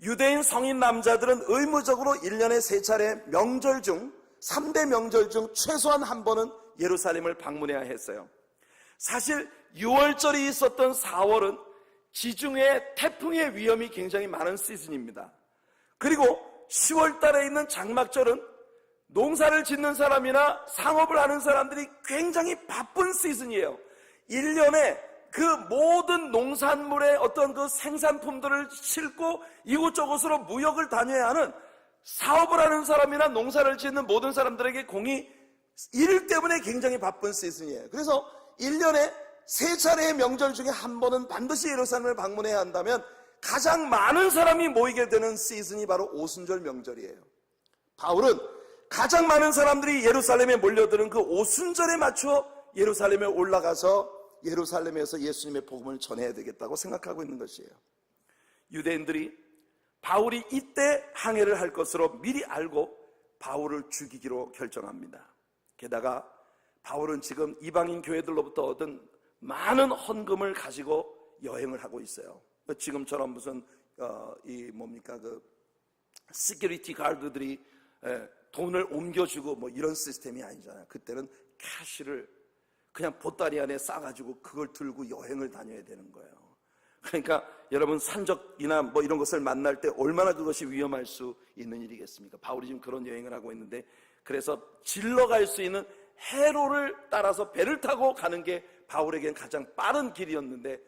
유대인 성인 남자들은 의무적으로 1년에 3차례 명절 중 3대 명절 중 최소한 한 번은 예루살렘을 방문해야 했어요. 사실 6월절이 있었던 4월은 지중해 태풍의 위험이 굉장히 많은 시즌입니다. 그리고 10월 달에 있는 장막절은 농사를 짓는 사람이나 상업을 하는 사람들이 굉장히 바쁜 시즌이에요. 1년에 그 모든 농산물의 어떤 그 생산품들을 싣고 이곳저곳으로 무역을 다녀야 하는, 사업을 하는 사람이나 농사를 짓는 모든 사람들에게 공이 일 때문에 굉장히 바쁜 시즌이에요. 그래서 1년에 3차례의 명절 중에 한 번은 반드시 예루살렘을 방문해야 한다면 가장 많은 사람이 모이게 되는 시즌이 바로 오순절 명절이에요. 바울은 가장 많은 사람들이 예루살렘에 몰려드는 그 오순절에 맞춰 예루살렘에 올라가서 예루살렘에서 예수님의 복음을 전해야 되겠다고 생각하고 있는 것이에요. 유대인들이 바울이 이때 항해를 할 것으로 미리 알고 바울을 죽이기로 결정합니다. 게다가 바울은 지금 이방인 교회들로부터 얻은 많은 헌금을 가지고 여행을 하고 있어요. 지금처럼 무슨 시큐리티 가드들이 돈을 옮겨주고 뭐 이런 시스템이 아니잖아요. 그때는 캐시를 그냥 보따리 안에 싸가지고 그걸 들고 여행을 다녀야 되는 거예요. 그러니까 여러분 산적이나 뭐 이런 것을 만날 때 얼마나 그것이 위험할 수 있는 일이겠습니까? 바울이 지금 그런 여행을 하고 있는데, 그래서 질러갈 수 있는 해로를 따라서 배를 타고 가는 게 바울에겐 가장 빠른 길이었는데,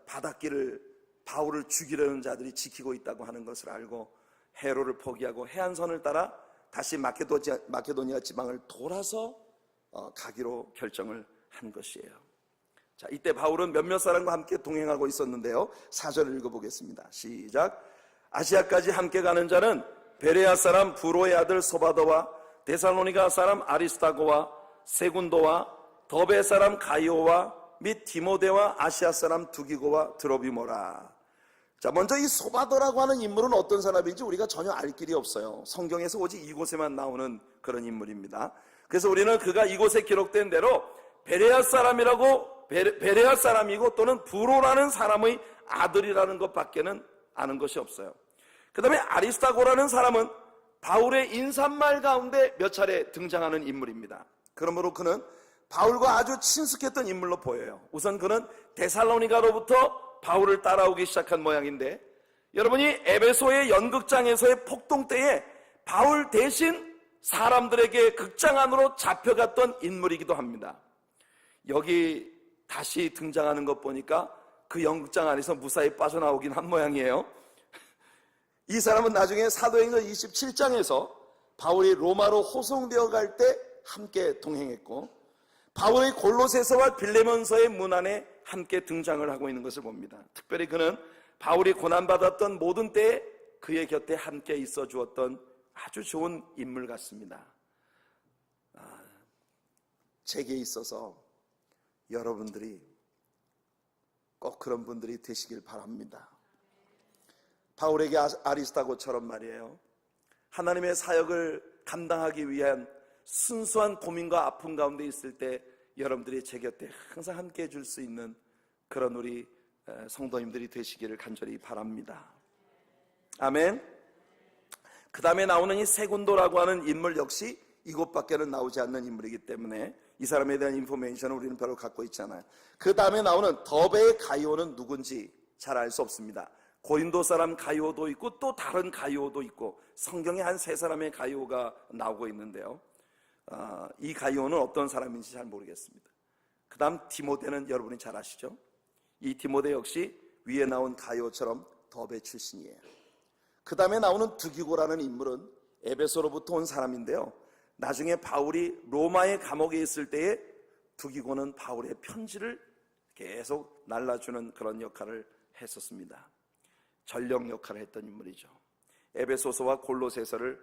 바닷길을 바울을 죽이려는 자들이 지키고 있다고 하는 것을 알고 해로를 포기하고 해안선을 따라 다시 마케도니아 지방을 돌아서 가기로 결정을 한 것이에요. 자, 이때 바울은 몇몇 사람과 함께 동행하고 있었는데요. 4절을 읽어보겠습니다. 시작. 아시아까지 함께 가는 자는 베레아 사람 부로의 아들 소바더와 데살로니가 사람 아리스타고와 세군도와 더베 사람 가이오와 및 디모데와 아시아 사람 두기고와 드로비모라. 자, 먼저 이 소바더라고 하는 인물은 어떤 사람인지 우리가 전혀 알 길이 없어요. 성경에서 오직 이곳에만 나오는 그런 인물입니다. 그래서 우리는 그가 이곳에 기록된 대로 베레아 사람이고 또는 부로라는 사람의 아들이라는 것밖에는 아는 것이 없어요. 그 다음에 아리스타고라는 사람은 바울의 인사말 가운데 몇 차례 등장하는 인물입니다. 그러므로 그는 바울과 아주 친숙했던 인물로 보여요. 우선 그는 데살로니가로부터 바울을 따라오기 시작한 모양인데, 여러분이 에베소의 연극장에서의 폭동 때에 바울 대신 사람들에게 극장 안으로 잡혀갔던 인물이기도 합니다. 여기 다시 등장하는 것 보니까 그 연극장 안에서 무사히 빠져나오긴 한 모양이에요. 이 사람은 나중에 사도행전 27장에서 바울이 로마로 호송되어 갈 때 함께 동행했고, 바울의 골로새서와 빌레몬서의 문안에 함께 등장을 하고 있는 것을 봅니다. 특별히 그는 바울이 고난받았던 모든 때에 그의 곁에 함께 있어 주었던 아주 좋은 인물 같습니다. 제게 있어서 여러분들이 꼭 그런 분들이 되시길 바랍니다. 바울에게 아리스타고처럼 말이에요, 하나님의 사역을 감당하기 위한 순수한 고민과 아픔 가운데 있을 때 여러분들이 제 곁에 항상 함께 해줄 수 있는 그런 우리 성도님들이 되시기를 간절히 바랍니다. 아멘. 그 다음에 나오는 이 세군도라고 하는 인물 역시 이곳밖에는 나오지 않는 인물이기 때문에 이 사람에 대한 인포메이션을 우리는 별로 갖고 있잖아요. 그 다음에 나오는 더베의 가이오는 누군지 잘 알 수 없습니다. 고린도 사람 가이오도 있고 또 다른 가이오도 있고 성경에 한 3사람의 가이오가 나오고 있는데요. 이 가이오는 어떤 사람인지 잘 모르겠습니다. 그 다음 디모데는 여러분이 잘 아시죠? 이 디모데 역시 위에 나온 가이오처럼 더베 출신이에요. 그 다음에 나오는 두기고라는 인물은 에베소로부터 온 사람인데요. 나중에 바울이 로마의 감옥에 있을 때에 두기고는 바울의 편지를 계속 날라주는 그런 역할을 했었습니다. 전령 역할을 했던 인물이죠. 에베소서와 골로새서를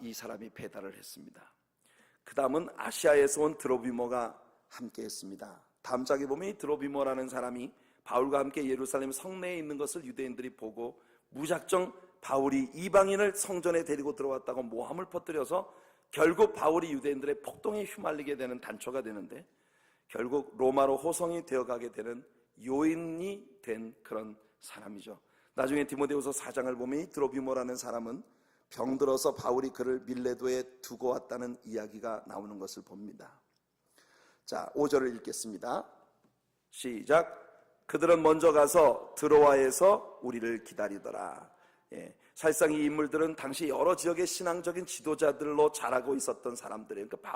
이 사람이 배달을 했습니다. 그 다음은 아시아에서 온 드로비모가 함께 했습니다. 다음 장에 보면 이 드로비모라는 사람이 바울과 함께 예루살렘 성내에 있는 것을 유대인들이 보고 무작정 바울이 이방인을 성전에 데리고 들어왔다고 모함을 퍼뜨려서 결국 바울이 유대인들의 폭동에 휘말리게 되는 단초가 되는데, 결국 로마로 호송이 되어가게 되는 요인이 된 그런 사람이죠. 나중에 디모데후서 4장을 보면 이 드로비모라는 사람은 병들어서 바울이 그를 밀레도에 두고 왔다는 이야기가 나오는 것을 봅니다. 자, 5절을 읽겠습니다. 시작. 그들은 먼저 가서 드로아에서 우리를 기다리더라. 사실상 이 인물들은 당시 여러 지역의 신앙적인 지도자들로 자라고 있었던 사람들이에요. 그러니까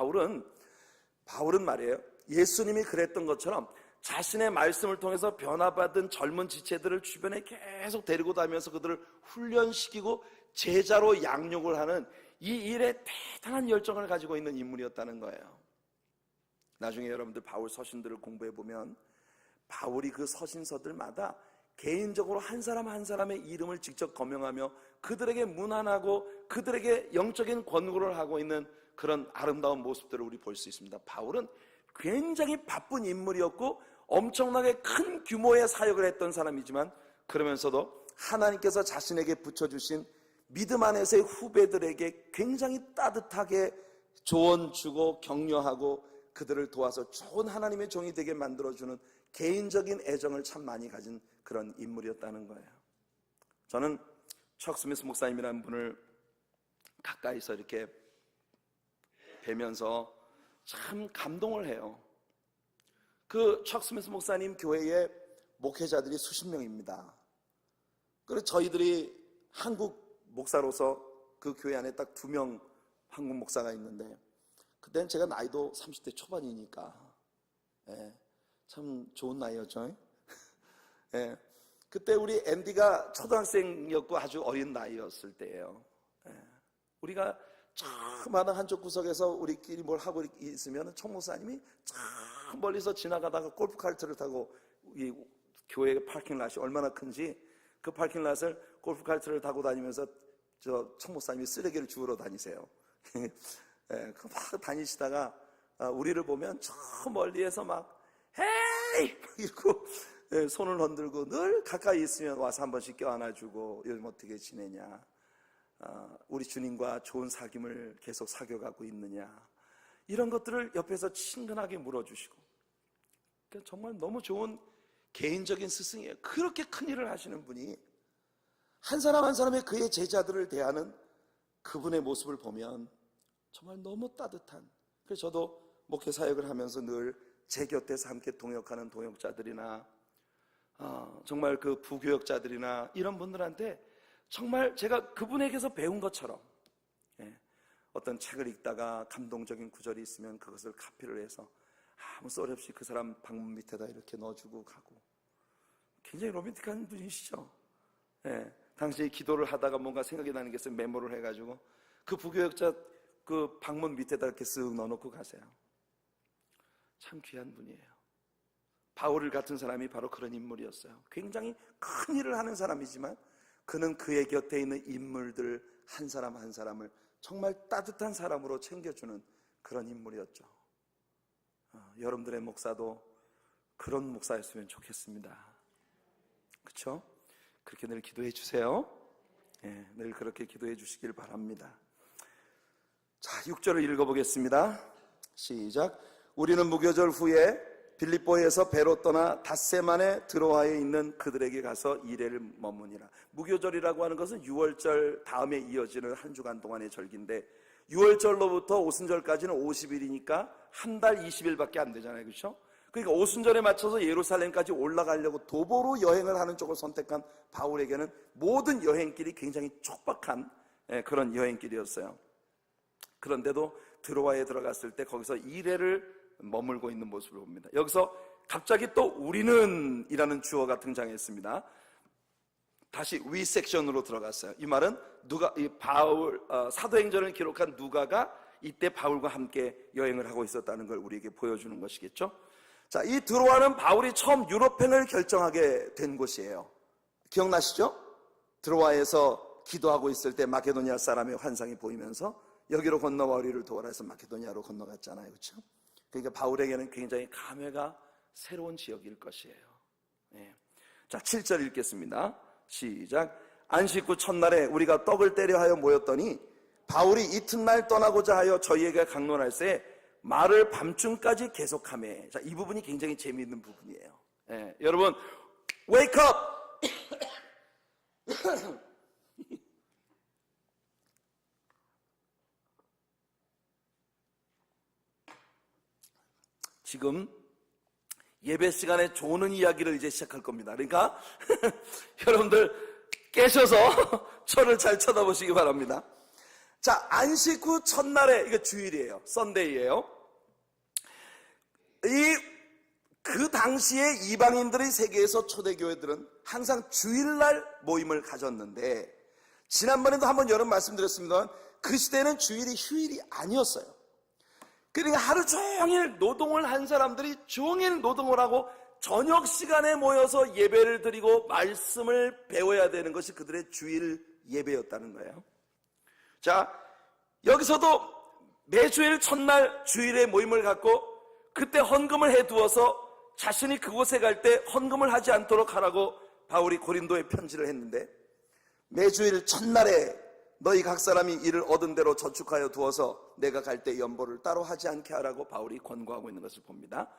바울은 말이에요, 예수님이 그랬던 것처럼 자신의 말씀을 통해서 변화받은 젊은 지체들을 주변에 계속 데리고 다니면서 그들을 훈련시키고 제자로 양육을 하는 이 일에 대단한 열정을 가지고 있는 인물이었다는 거예요. 나중에 여러분들 바울 서신들을 공부해 보면 바울이 그 서신서들마다 개인적으로 한 사람 한 사람의 이름을 직접 거명하며 그들에게 문안하고 그들에게 영적인 권고를 하고 있는 그런 아름다운 모습들을 우리 볼 수 있습니다. 바울은 굉장히 바쁜 인물이었고 엄청나게 큰 규모의 사역을 했던 사람이지만, 그러면서도 하나님께서 자신에게 붙여주신 믿음 안에서의 후배들에게 굉장히 따뜻하게 조언 주고 격려하고 그들을 도와서 좋은 하나님의 종이 되게 만들어주는 개인적인 애정을 참 많이 가진 그런 인물이었다는 거예요. 저는 척 스미스 목사님이라는 분을 가까이서 이렇게 뵈면서 참 감동을 해요. 그 척 스미스 목사님 교회에 목회자들이 수십 명입니다. 그래서 저희들이 한국 목사로서 그 교회 안에 딱 2명 한국 목사가 있는데, 그때는 제가 나이도 30대 초반이니까 참 좋은 나이였죠. 그때 우리 앤디가 초등학생이었고 아주 어린 나이였을 때예요. 우리가 조그마한 한쪽 구석에서 우리끼리 뭘 하고 있으면 청 목사님이 저 멀리서 지나가다가 골프카르트를 타고, 이 교회 파킹랏이 얼마나 큰지 그 파킹랏을 골프카르트를 타고 다니면서 저 청 목사님이 쓰레기를 주우러 다니세요. 막 다니시다가 우리를 보면 저 멀리에서 막 헤이! 이러고 손을 흔들고 늘 가까이 있으면 와서 한 번씩 껴안아주고, 요즘 어떻게 지내냐, 우리 주님과 좋은 사귐을 계속 사귀어가고 있느냐, 이런 것들을 옆에서 친근하게 물어주시고, 그러니까 정말 너무 좋은 개인적인 스승이에요. 그렇게 큰 일을 하시는 분이 한 사람 한 사람의 그의 제자들을 대하는 그분의 모습을 보면 정말 너무 따뜻한, 그래서 저도 목회 사역을 하면서 늘 제 곁에서 함께 동역하는 동역자들이나 정말 그 부교역자들이나 이런 분들한테 정말 제가 그분에게서 배운 것처럼 어떤 책을 읽다가 감동적인 구절이 있으면 그것을 카피를 해서 아무 소리 없이 그 사람 방문 밑에다 이렇게 넣어주고 가고, 굉장히 로맨틱한 분이시죠. 당시에 기도를 하다가 뭔가 생각이 나는 게 있으면 메모를 해가지고 그 부교역자 그 방문 밑에다 이렇게 쓱 넣어놓고 가세요. 참 귀한 분이에요. 바울 같은 사람이 바로 그런 인물이었어요. 굉장히 큰 일을 하는 사람이지만 그는 그의 곁에 있는 인물들 한 사람 한 사람을 정말 따뜻한 사람으로 챙겨주는 그런 인물이었죠. 여러분들의 목사도 그런 목사였으면 좋겠습니다. 그렇죠? 그렇게 늘 기도해 주세요. 늘 그렇게 기도해 주시길 바랍니다. 자, 6절을 읽어보겠습니다. 시작. 우리는 무교절 후에 빌립보에서 배로 떠나 닷새만에 드로아에 있는 그들에게 가서 이래를 머무니라. 무교절이라고 하는 것은 6월절 다음에 이어지는 한 주간 동안의 절기인데, 6월절로부터 오순절까지는 50일이니까 한 달 20일밖에 안 되잖아요. 그렇죠? 그러니까 오순절에 맞춰서 예루살렘까지 올라가려고 도보로 여행을 하는 쪽을 선택한 바울에게는 모든 여행길이 굉장히 촉박한 그런 여행길이었어요. 그런데도 드로아에 들어갔을 때 거기서 이래를 머물고 있는 모습을 봅니다. 여기서 갑자기 또 우리는 이라는 주어가 등장했습니다. 다시 위 섹션으로 들어갔어요. 이 말은 사도행전을 기록한 누가가 이때 바울과 함께 여행을 하고 있었다는 걸 우리에게 보여주는 것이겠죠. 자, 이 드로아는 바울이 처음 유럽행을 결정하게 된 곳이에요. 기억나시죠? 드로아에서 기도하고 있을 때 마케도니아 사람의 환상이 보이면서 여기로 건너와 우리를 도와라 해서 마케도니아로 건너갔잖아요. 그렇죠? 그러니까 바울에게는 굉장히 감회가 새로운 지역일 것이에요. 자, 7절 읽겠습니다. 시작. 안식 후 첫날에 우리가 떡을 떼려 하여 모였더니 바울이 이튿날 떠나고자 하여 저희에게 강론할새 말을 밤중까지 계속하매. 자, 이 부분이 굉장히 재미있는 부분이에요. 여러분, wake up! 지금 예배 시간에 조는 이야기를 이제 시작할 겁니다. 그러니까 여러분들 깨셔서 저를 잘 쳐다보시기 바랍니다. 자, 안식 후 첫날에, 이거 주일이에요. 썬데이예요. 그 당시에 이방인들의 세계에서 초대교회들은 항상 주일날 모임을 가졌는데, 지난번에도 한번 여러 번 말씀드렸습니다만 그 시대에는 주일이 휴일이 아니었어요. 그러니까 하루 종일 노동을 한 사람들이 종일 노동을 하고 저녁 시간에 모여서 예배를 드리고 말씀을 배워야 되는 것이 그들의 주일 예배였다는 거예요. 자, 여기서도 매주일 첫날 주일에 모임을 갖고 그때 헌금을 해두어서 자신이 그곳에 갈 때 헌금을 하지 않도록 하라고 바울이 고린도에 편지를 했는데, 매주일 첫날에 너희 각 사람이 이를 얻은 대로 저축하여 두어서 내가 갈 때 연보를 따로 하지 않게 하라고 바울이 권고하고 있는 것을 봅니다.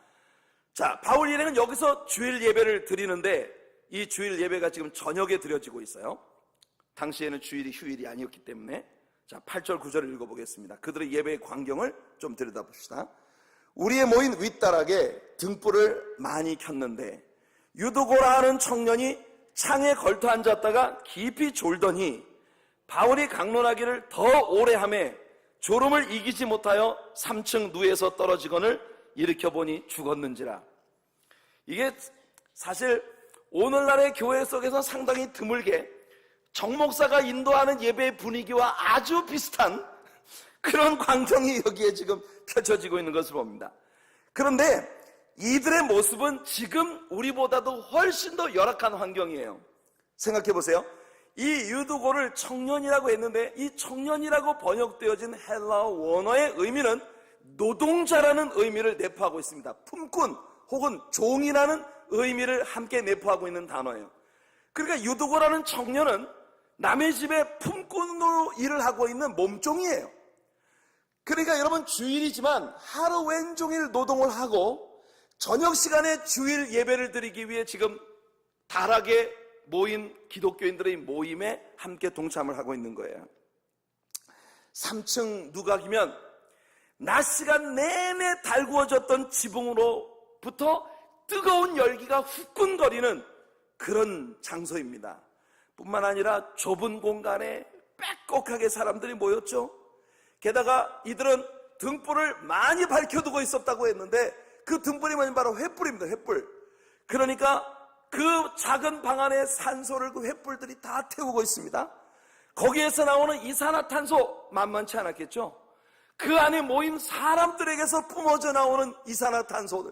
자, 바울 일행은 여기서 주일 예배를 드리는데, 이 주일 예배가 지금 저녁에 드려지고 있어요. 당시에는 주일이 휴일이 아니었기 때문에. 자, 8절 9절을 읽어보겠습니다. 그들의 예배의 광경을 좀 들여다봅시다. 우리의 모인 윗다락에 등불을 많이 켰는데 유두고라 하는 청년이 창에 걸터 앉았다가 깊이 졸더니 바울이 강론하기를 더 오래 하매 졸음을 이기지 못하여 3층 누에서 떨어지거늘 일으켜보니 죽었는지라. 이게 사실 오늘날의 교회 속에서 상당히 드물게 정목사가 인도하는 예배의 분위기와 아주 비슷한 그런 광경이 여기에 지금 펼쳐지고 있는 것을 봅니다. 그런데 이들의 모습은 지금 우리보다도 훨씬 더 열악한 환경이에요. 생각해 보세요. 이 유두고를 청년이라고 했는데, 이 청년이라고 번역되어진 헬라어 원어의 의미는 노동자라는 의미를 내포하고 있습니다. 품꾼 혹은 종이라는 의미를 함께 내포하고 있는 단어예요. 그러니까 유두고라는 청년은 남의 집에 품꾼으로 일을 하고 있는 몸종이에요. 그러니까 여러분, 주일이지만 하루 왼종일 노동을 하고 저녁 시간에 주일 예배를 드리기 위해 지금 다락에 모인 기독교인들의 모임에 함께 동참을 하고 있는 거예요. 3층 누각이면 낮 시간 내내 달구어졌던 지붕으로부터 뜨거운 열기가 후끈거리는 그런 장소입니다. 뿐만 아니라 좁은 공간에 빽빽하게 사람들이 모였죠. 게다가 이들은 등불을 많이 밝혀두고 있었다고 했는데, 그 등불이 뭐냐면 바로 횃불입니다. 횃불. 그러니까 그 작은 방 안에 산소를 그 횃불들이 다 태우고 있습니다. 거기에서 나오는 이산화탄소 만만치 않았겠죠. 그 안에 모인 사람들에게서 뿜어져 나오는 이산화탄소들,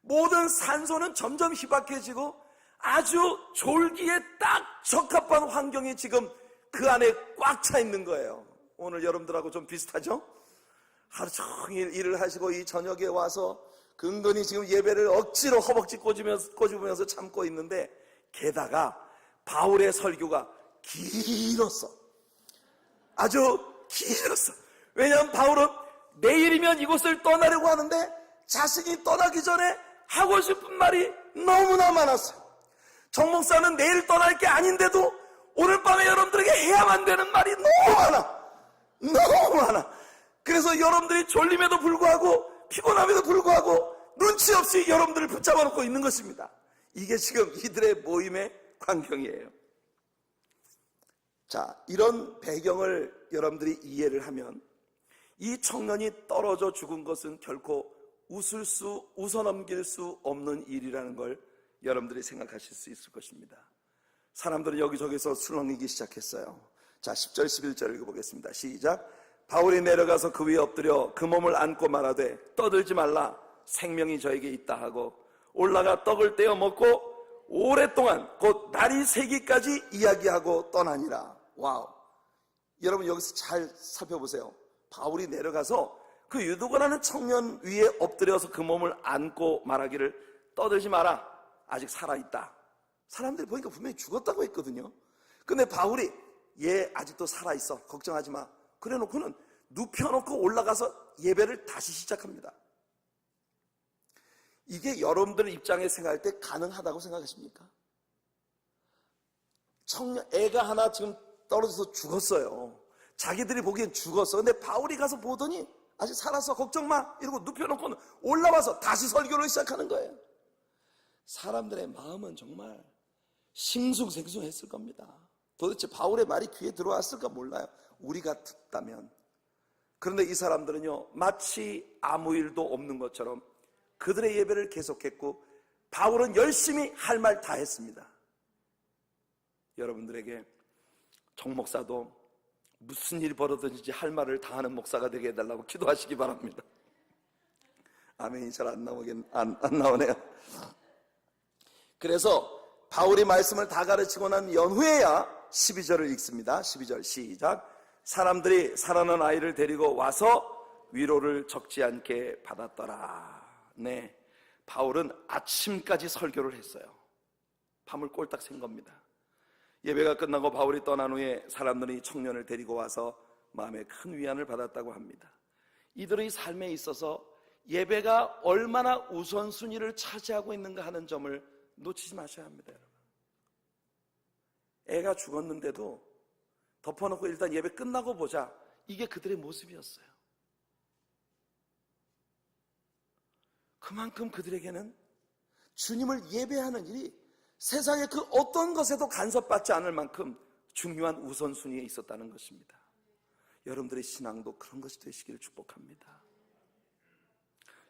모든 산소는 점점 희박해지고 아주 졸기에 딱 적합한 환경이 지금 그 안에 꽉 차 있는 거예요. 오늘 여러분들하고 좀 비슷하죠? 하루 종일 일을 하시고 이 저녁에 와서 근근히 지금 예배를 억지로 허벅지 꼬집으면서 참고 있는데, 게다가 바울의 설교가 길었어. 아주 길었어. 왜냐하면 바울은 내일이면 이곳을 떠나려고 하는데 자신이 떠나기 전에 하고 싶은 말이 너무나 많았어요. 정목사는 내일 떠날 게 아닌데도 오늘 밤에 여러분들에게 해야만 되는 말이 너무 많아. 너무 많아. 그래서 여러분들이 졸림에도 불구하고 피곤함에도 불구하고 눈치 없이 여러분들을 붙잡아 놓고 있는 것입니다. 이게 지금 이들의 모임의 광경이에요. 자, 이런 배경을 여러분들이 이해를 하면 이 청년이 떨어져 죽은 것은 결코 웃어넘길 수 없는 일이라는 걸 여러분들이 생각하실 수 있을 것입니다. 사람들은 여기저기서 술렁이기 시작했어요. 자, 10절 11절 읽어보겠습니다. 시작. 바울이 내려가서 그 위에 엎드려 그 몸을 안고 말하되 떠들지 말라, 생명이 저에게 있다 하고 올라가 떡을 떼어 먹고 오랫동안 곧 날이 새기까지 이야기하고 떠나니라. 와우. 여러분 여기서 잘 살펴보세요. 바울이 내려가서 그 유두고라는 청년 위에 엎드려서 그 몸을 안고 말하기를 떠들지 마라, 아직 살아있다. 사람들이 보니까 분명히 죽었다고 했거든요. 근데 바울이 얘 아직도 살아있어, 걱정하지 마, 그래 놓고는 눕혀놓고 올라가서 예배를 다시 시작합니다. 이게 여러분들 입장에 생각할 때 가능하다고 생각하십니까? 애가 하나 지금 떨어져서 죽었어요. 자기들이 보기엔 죽었어. 근데 바울이 가서 보더니 아직 살았어, 걱정 마, 이러고 눕혀놓고는 올라와서 다시 설교를 시작하는 거예요. 사람들의 마음은 정말 싱숭생숭했을 겁니다. 도대체 바울의 말이 귀에 들어왔을까 몰라요, 우리가 듣다면. 그런데 이 사람들은요, 마치 아무 일도 없는 것처럼 그들의 예배를 계속했고 바울은 열심히 할 말 다 했습니다. 여러분들에게 정목사도 무슨 일이 벌어졌는지 할 말을 다 하는 목사가 되게 해달라고 기도하시기 바랍니다. 아멘이 잘 안 나오네요. 그래서 바울이 말씀을 다 가르치고 난 연후에야 12절을 읽습니다. 12절 시작. 사람들이 살아난 아이를 데리고 와서 위로를 적지 않게 받았더라. 네, 바울은 아침까지 설교를 했어요. 밤을 꼴딱 샌 겁니다. 예배가 끝나고 바울이 떠난 후에 사람들이 청년을 데리고 와서 마음에 큰 위안을 받았다고 합니다. 이들의 삶에 있어서 예배가 얼마나 우선순위를 차지하고 있는가 하는 점을 놓치지 마셔야 합니다, 여러분. 애가 죽었는데도 덮어놓고 일단 예배 끝나고 보자, 이게 그들의 모습이었어요. 그만큼 그들에게는 주님을 예배하는 일이 세상의 그 어떤 것에도 간섭받지 않을 만큼 중요한 우선순위에 있었다는 것입니다. 여러분들의 신앙도 그런 것이 되시기를 축복합니다.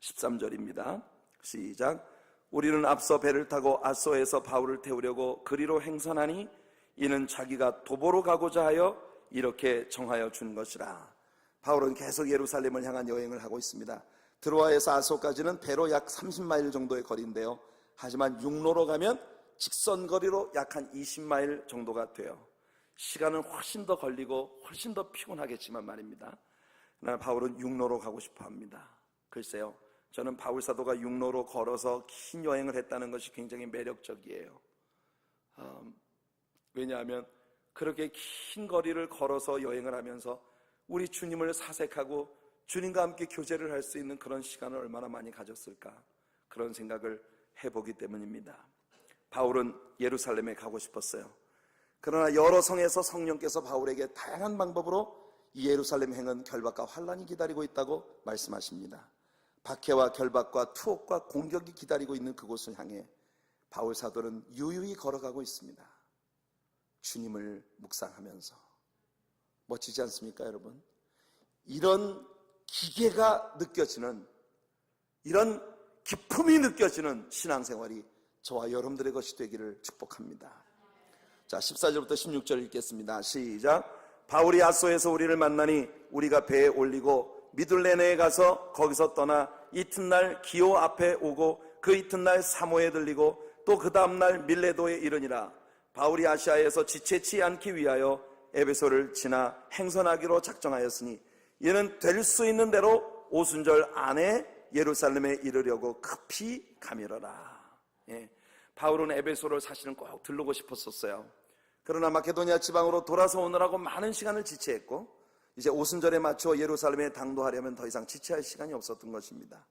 13절입니다. 시작. 우리는 앞서 배를 타고 아소에서 바울을 태우려고 그리로 행선하니 이는 자기가 도보로 가고자 하여 이렇게 정하여 준 것이라. 바울은 계속 예루살렘을 향한 여행을 하고 있습니다. 드로아에서 아소까지는 배로 약 30마일 정도의 거리인데요, 하지만 육로로 가면 직선 거리로 약 한 20마일 정도가 돼요. 시간은 훨씬 더 걸리고 훨씬 더 피곤하겠지만 말입니다. 그러나 바울은 육로로 가고 싶어 합니다. 글쎄요, 저는 바울 사도가 육로로 걸어서 긴 여행을 했다는 것이 굉장히 매력적이에요. 왜냐하면 그렇게 긴 거리를 걸어서 여행을 하면서 우리 주님을 사색하고 주님과 함께 교제를 할 수 있는 그런 시간을 얼마나 많이 가졌을까, 그런 생각을 해보기 때문입니다. 바울은 예루살렘에 가고 싶었어요. 그러나 여러 성에서 성령께서 바울에게 다양한 방법으로 이 예루살렘 행은 결박과 환란이 기다리고 있다고 말씀하십니다. 박해와 결박과 투옥과 공격이 기다리고 있는 그곳을 향해 바울 사도는 유유히 걸어가고 있습니다. 주님을 묵상하면서. 멋지지 않습니까, 여러분? 이런 기계가 느껴지는, 이런 기품이 느껴지는 신앙생활이 저와 여러분들의 것이 되기를 축복합니다. 자, 14절부터 16절 읽겠습니다. 시작. 바울이 아소에서 우리를 만나니 우리가 배에 올리고 미둘레네에 가서 거기서 떠나 이튿날 기오 앞에 오고 그 이튿날 사모에 들리고 또 그 다음날 밀레도에 이르니라. 바울이 아시아에서 지체치 않기 위하여 에베소를 지나 행선하기로 작정하였으니 이는 될 수 있는 대로 오순절 안에 예루살렘에 이르려고 급히 가미러라. 바울은 에베소를 사실은 꼭 들르고 싶었었어요. 그러나 마케도니아 지방으로 돌아서 오느라고 많은 시간을 지체했고 이제 오순절에 맞춰 예루살렘에 당도하려면 더 이상 지체할 시간이 없었던 것입니다.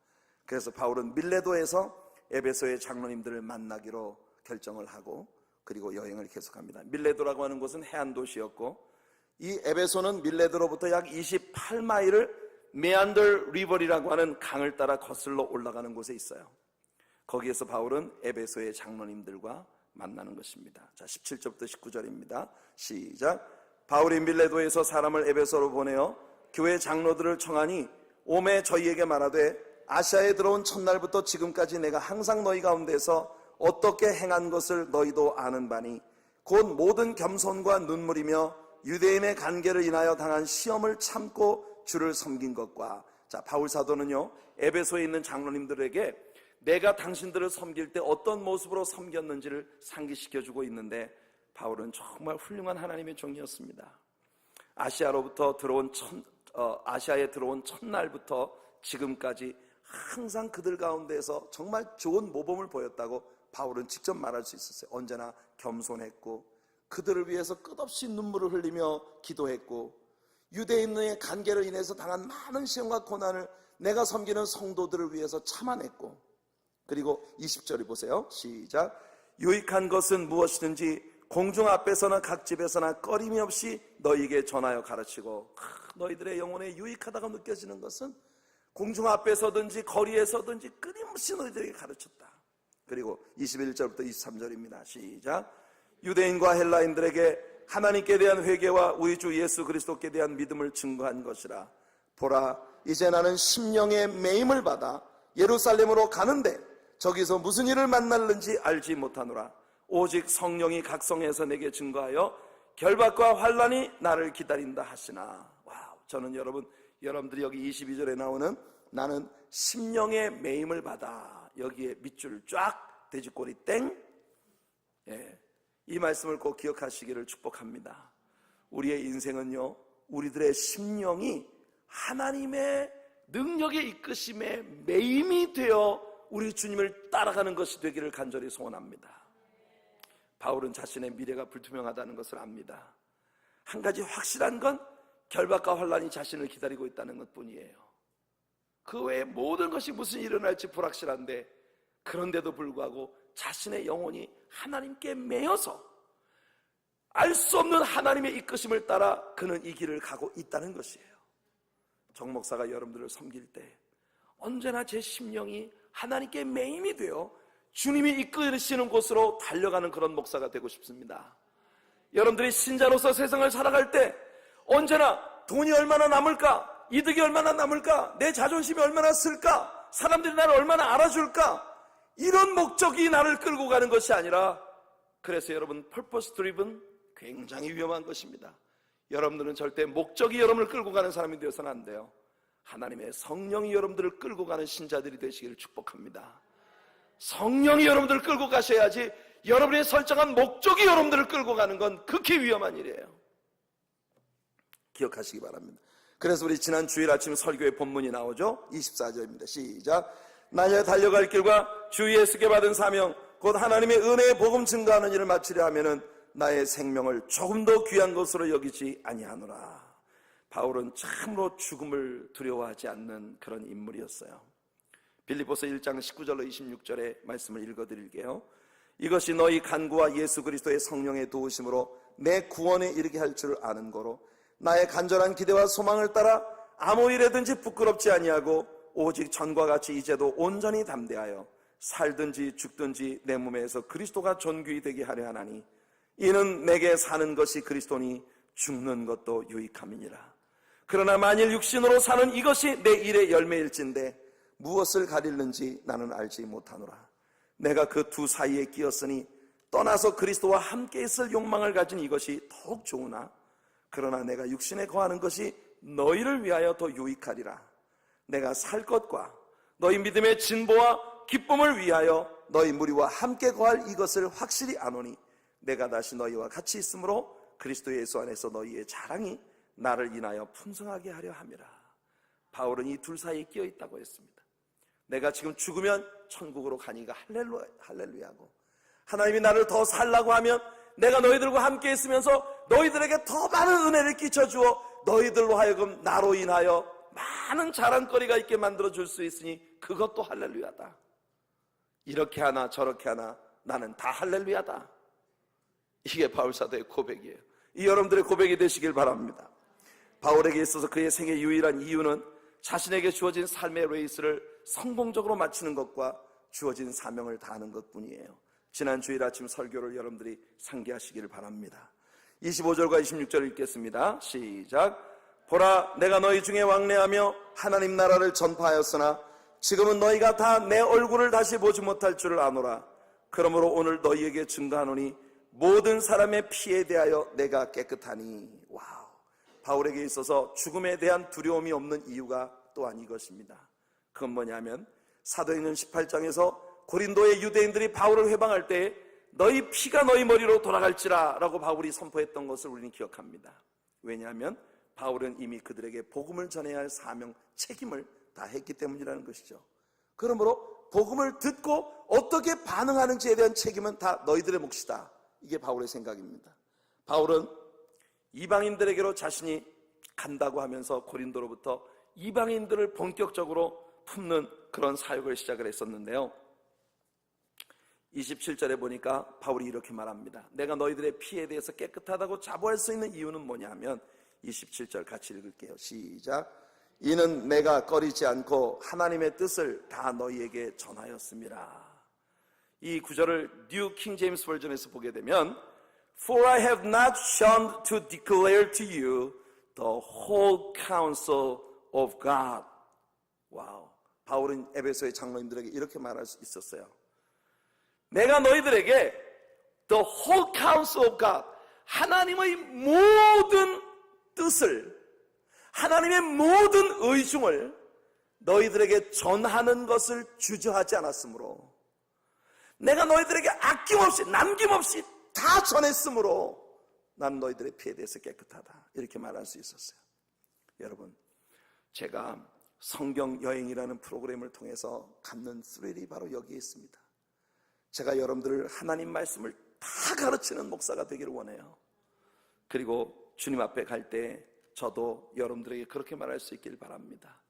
그래서 바울은 밀레도에서 에베소의 장로님들을 만나기로 결정을 하고 그리고 여행을 계속합니다. 밀레도라고 하는 곳은 해안 도시였고 이 에베소는 밀레도로부터 약 28마일을 메안더 리버리라고 하는 강을 따라 거슬러 올라가는 곳에 있어요. 거기에서 바울은 에베소의 장로님들과 만나는 것입니다. 자, 17절부터 19절입니다. 시작. 바울이 밀레도에서 사람을 에베소로 보내어 교회 장로들을 청하니 오매 저희에게 말하되 아시아에 들어온 첫날부터 지금까지 내가 항상 너희 가운데서 어떻게 행한 것을 너희도 아는 바니 곧 모든 겸손과 눈물이며 유대인의 관계를 인하여 당한 시험을 참고 주를 섬긴 것과. 자, 바울 사도는요 에베소에 있는 장로님들에게 내가 당신들을 섬길 때 어떤 모습으로 섬겼는지를 상기시켜주고 있는데 바울은 정말 훌륭한 하나님의 종이었습니다. 아시아에 들어온 첫날부터 지금까지 항상 그들 가운데서 정말 좋은 모범을 보였다고 바울은 직접 말할 수 있었어요. 언제나 겸손했고 그들을 위해서 끝없이 눈물을 흘리며 기도했고 유대인의 관계를 인해서 당한 많은 시험과 고난을 내가 섬기는 성도들을 위해서 참아냈고, 그리고 20절을 보세요. 시작. 유익한 것은 무엇이든지 공중 앞에서나 각 집에서나 꺼림이 없이 너희에게 전하여 가르치고. 너희들의 영혼에 유익하다고 느껴지는 것은 공중 앞에서든지 거리에서든지 끊임없이 너희들에게 가르쳤다. 그리고 21절부터 23절입니다. 시작. 유대인과 헬라인들에게 하나님께 대한 회개와 우리 주 예수 그리스도께 대한 믿음을 증거한 것이라. 보라, 이제 나는 심령의 매임을 받아 예루살렘으로 가는데 저기서 무슨 일을 만날는지 알지 못하노라. 오직 성령이 각 성에서 내게 증거하여 결박과 환란이 나를 기다린다 하시나. 와우, 저는 여러분들이 여기 22절에 나오는 나는 심령의 매임을 받아, 여기에 밑줄 쫙 돼지꼬리 땡. 이 말씀을 꼭 기억하시기를 축복합니다. 우리의 인생은요 우리들의 심령이 하나님의 능력의 이끄심에 매임이 되어 우리 주님을 따라가는 것이 되기를 간절히 소원합니다. 바울은 자신의 미래가 불투명하다는 것을 압니다. 한 가지 확실한 건 결박과 환란이 자신을 기다리고 있다는 것뿐이에요. 그 외에 모든 것이 무슨 일이 일어날지 불확실한데, 그런데도 불구하고 자신의 영혼이 하나님께 매여서 알 수 없는 하나님의 이끄심을 따라 그는 이 길을 가고 있다는 것이에요. 정 목사가 여러분들을 섬길 때 언제나 제 심령이 하나님께 매임이 되어 주님이 이끌으시는 곳으로 달려가는 그런 목사가 되고 싶습니다. 여러분들이 신자로서 세상을 살아갈 때 언제나 돈이 얼마나 남을까? 이득이 얼마나 남을까? 내 자존심이 얼마나 쓸까? 사람들이 나를 얼마나 알아줄까? 이런 목적이 나를 끌고 가는 것이 아니라, 그래서 여러분, purpose driven 굉장히 위험한 것입니다. 여러분들은 절대 목적이 여러분을 끌고 가는 사람이 되어서는 안 돼요. 하나님의 성령이 여러분들을 끌고 가는 신자들이 되시기를 축복합니다. 성령이 여러분들을 끌고 가셔야지, 여러분의 설정한 목적이 여러분들을 끌고 가는 건 극히 위험한 일이에요. 기억하시기 바랍니다. 그래서 우리 지난 주일 아침 설교의 본문이 나오죠. 24절입니다. 시작. 나의 달려갈 길과 주 예수께 받은 사명, 곧 하나님의 은혜의 복음 증거하는 일을 마치려 하면은 나의 생명을 조금 더 귀한 것으로 여기지 아니하노라. 바울은 참으로 죽음을 두려워하지 않는 그런 인물이었어요. 빌립보서 1장 19절로 26절의 말씀을 읽어드릴게요. 이것이 너희 간구와 예수 그리스도의 성령의 도우심으로 내 구원에 이르게 할 줄 아는 거로 나의 간절한 기대와 소망을 따라 아무 일에든지 부끄럽지 아니하고 오직 전과 같이 이제도 온전히 담대하여 살든지 죽든지 내 몸에서 그리스도가 존귀히 되게 하려 하나니 이는 내게 사는 것이 그리스도니 죽는 것도 유익함이니라. 그러나 만일 육신으로 사는 이것이 내 일의 열매일진데 무엇을 가리는지 나는 알지 못하노라. 내가 그 두 사이에 끼었으니 떠나서 그리스도와 함께 있을 욕망을 가진 이것이 더욱 좋으나 그러나 내가 육신에 거하는 것이 너희를 위하여 더 유익하리라. 내가 살 것과 너희 믿음의 진보와 기쁨을 위하여 너희 무리와 함께 거할 이것을 확실히 아노니 내가 다시 너희와 같이 있으므로 그리스도 예수 안에서 너희의 자랑이 나를 인하여 풍성하게 하려 함이라. 바울은 이 둘 사이에 끼어 있다고 했습니다. 내가 지금 죽으면 천국으로 가니까 할렐루야고, 하나님이 나를 더 살라고 하면 내가 너희들과 함께 있으면서 너희들에게 더 많은 은혜를 끼쳐주어 너희들로 하여금 나로 인하여 많은 자랑거리가 있게 만들어줄 수 있으니 그것도 할렐루야다. 이렇게 하나 저렇게 하나 나는 다 할렐루야다. 이게 바울 사도의 고백이에요. 이 여러분들의 고백이 되시길 바랍니다. 바울에게 있어서 그의 생의 유일한 이유는 자신에게 주어진 삶의 레이스를 성공적으로 마치는 것과 주어진 사명을 다하는 것뿐이에요. 지난 주일 아침 설교를 여러분들이 상기하시기를 바랍니다. 25절과 26절을 읽겠습니다. 시작. 보라, 내가 너희 중에 왕래하며 하나님 나라를 전파하였으나 지금은 너희가 다 내 얼굴을 다시 보지 못할 줄을 아노라. 그러므로 오늘 너희에게 증거하노니 모든 사람의 피에 대하여 내가 깨끗하니. 와우. 바울에게 있어서 죽음에 대한 두려움이 없는 이유가 또한 이것입니다. 그건 뭐냐면 사도행전 18장에서 고린도의 유대인들이 바울을 회방할 때 너희 피가 너희 머리로 돌아갈지라 라고 바울이 선포했던 것을 우리는 기억합니다. 왜냐하면 바울은 이미 그들에게 복음을 전해야 할 사명, 책임을 다 했기 때문이라는 것이죠. 그러므로 복음을 듣고 어떻게 반응하는지에 대한 책임은 다 너희들의 몫이다. 이게 바울의 생각입니다. 바울은 이방인들에게로 자신이 간다고 하면서 고린도로부터 이방인들을 본격적으로 품는 그런 사역을 시작을 했었는데요. 27절에 보니까 바울이 이렇게 말합니다. 내가 너희들의 피에 대해서 깨끗하다고 자부할 수 있는 이유는 뭐냐 하면 27절 같이 읽을게요. 시작. 이는 내가 꺼리지 않고 하나님의 뜻을 다 너희에게 전하였습니다. 이 구절을 뉴 킹 제임스 버전에서 보게 되면 For I have not shunned to declare to you the whole counsel of God. 와우. 바울은 에베소의 장로님들에게 이렇게 말할 수 있었어요. 내가 너희들에게 the whole counsel of God, 하나님의 모든 뜻을, 하나님의 모든 의중을 너희들에게 전하는 것을 주저하지 않았으므로, 내가 너희들에게 아낌없이 남김없이 다 전했으므로 난 너희들의 피에 대해서 깨끗하다. 이렇게 말할 수 있었어요. 여러분, 제가 성경 여행이라는 프로그램을 통해서 갖는 스릴이 바로 여기에 있습니다. 제가 여러분들을 하나님 말씀을 다 가르치는 목사가 되기를 원해요. 그리고 주님 앞에 갈 때 저도 여러분들에게 그렇게 말할 수 있길 바랍니다.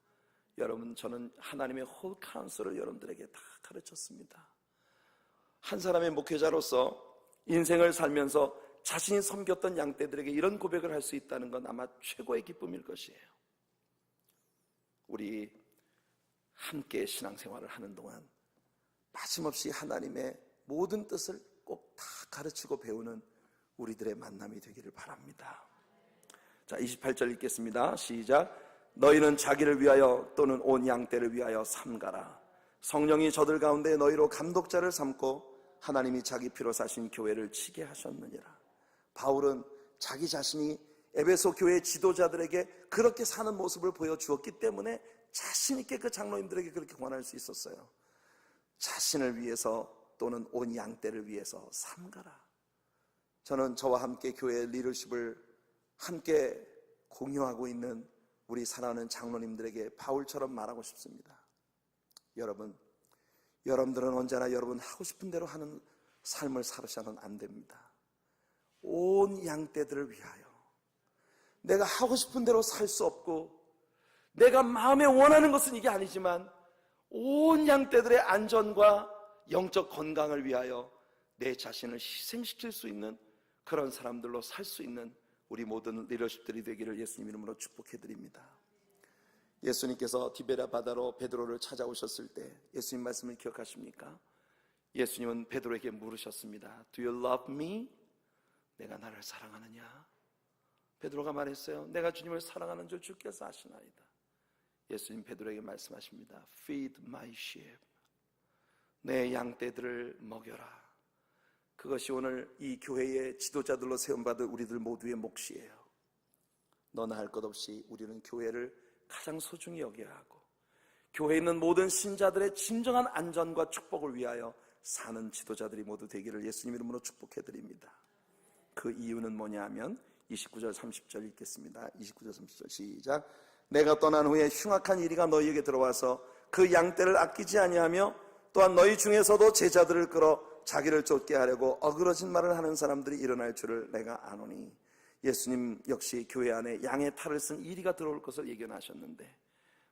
여러분, 저는 하나님의 홀 카운슬을 여러분들에게 다 가르쳤습니다. 한 사람의 목회자로서 인생을 살면서 자신이 섬겼던 양떼들에게 이런 고백을 할 수 있다는 건 아마 최고의 기쁨일 것이에요. 우리 함께 신앙생활을 하는 동안 마침없이 하나님의 모든 뜻을 꼭 다 가르치고 배우는 우리들의 만남이 되기를 바랍니다. 자, 28절 읽겠습니다. 시작. 너희는 자기를 위하여 또는 온 양떼를 위하여 삼가라. 성령이 저들 가운데 너희로 감독자를 삼고 하나님이 자기 피로 사신 교회를 치게 하셨느니라. 바울은 자기 자신이 에베소 교회 지도자들에게 그렇게 사는 모습을 보여주었기 때문에 자신 있게 그 장로님들에게 그렇게 권할 수 있었어요. 자신을 위해서 또는 온 양떼를 위해서 삼가라. 저는 저와 함께 교회의 리더십을 함께 공유하고 있는 우리 사랑하는 장로님들에게 바울처럼 말하고 싶습니다. 여러분들은 언제나 여러분 하고 싶은 대로 하는 삶을 살으셔서는 안 됩니다. 온 양떼들을 위하여 내가 하고 싶은 대로 살 수 없고 내가 마음에 원하는 것은 이게 아니지만 온 양떼들의 안전과 영적 건강을 위하여 내 자신을 희생시킬 수 있는 그런 사람들로 살 수 있는 우리 모든 리더십들이 되기를 예수님 이름으로 축복해드립니다. 예수님께서 디베랴 바다로 베드로를 찾아오셨을 때 예수님 말씀을 기억하십니까? 예수님은 베드로에게 물으셨습니다. Do you love me? 내가 나를 사랑하느냐? 베드로가 말했어요. 내가 주님을 사랑하는 줄 주께서 아시나이다. 예수님 베드로에게 말씀하십니다. Feed my sheep. 내 양떼들을 먹여라. 그것이 오늘 이 교회의 지도자들로 세움받은 우리들 모두의 몫이에요. 너나 할 것 없이 우리는 교회를 가장 소중히 여겨야 하고 교회에 있는 모든 신자들의 진정한 안전과 축복을 위하여 사는 지도자들이 모두 되기를 예수님 이름으로 축복해드립니다. 그 이유는 뭐냐 하면 29절 30절 읽겠습니다. 29절 30절 시작. 내가 떠난 후에 흉악한 이리가 너희에게 들어와서 그 양떼를 아끼지 아니하며 또한 너희 중에서도 제자들을 끌어 자기를 쫓게 하려고 어그러진 말을 하는 사람들이 일어날 줄을 내가 아노니. 예수님 역시 교회 안에 양의 탈을 쓴 이리가 들어올 것을 예견하셨는데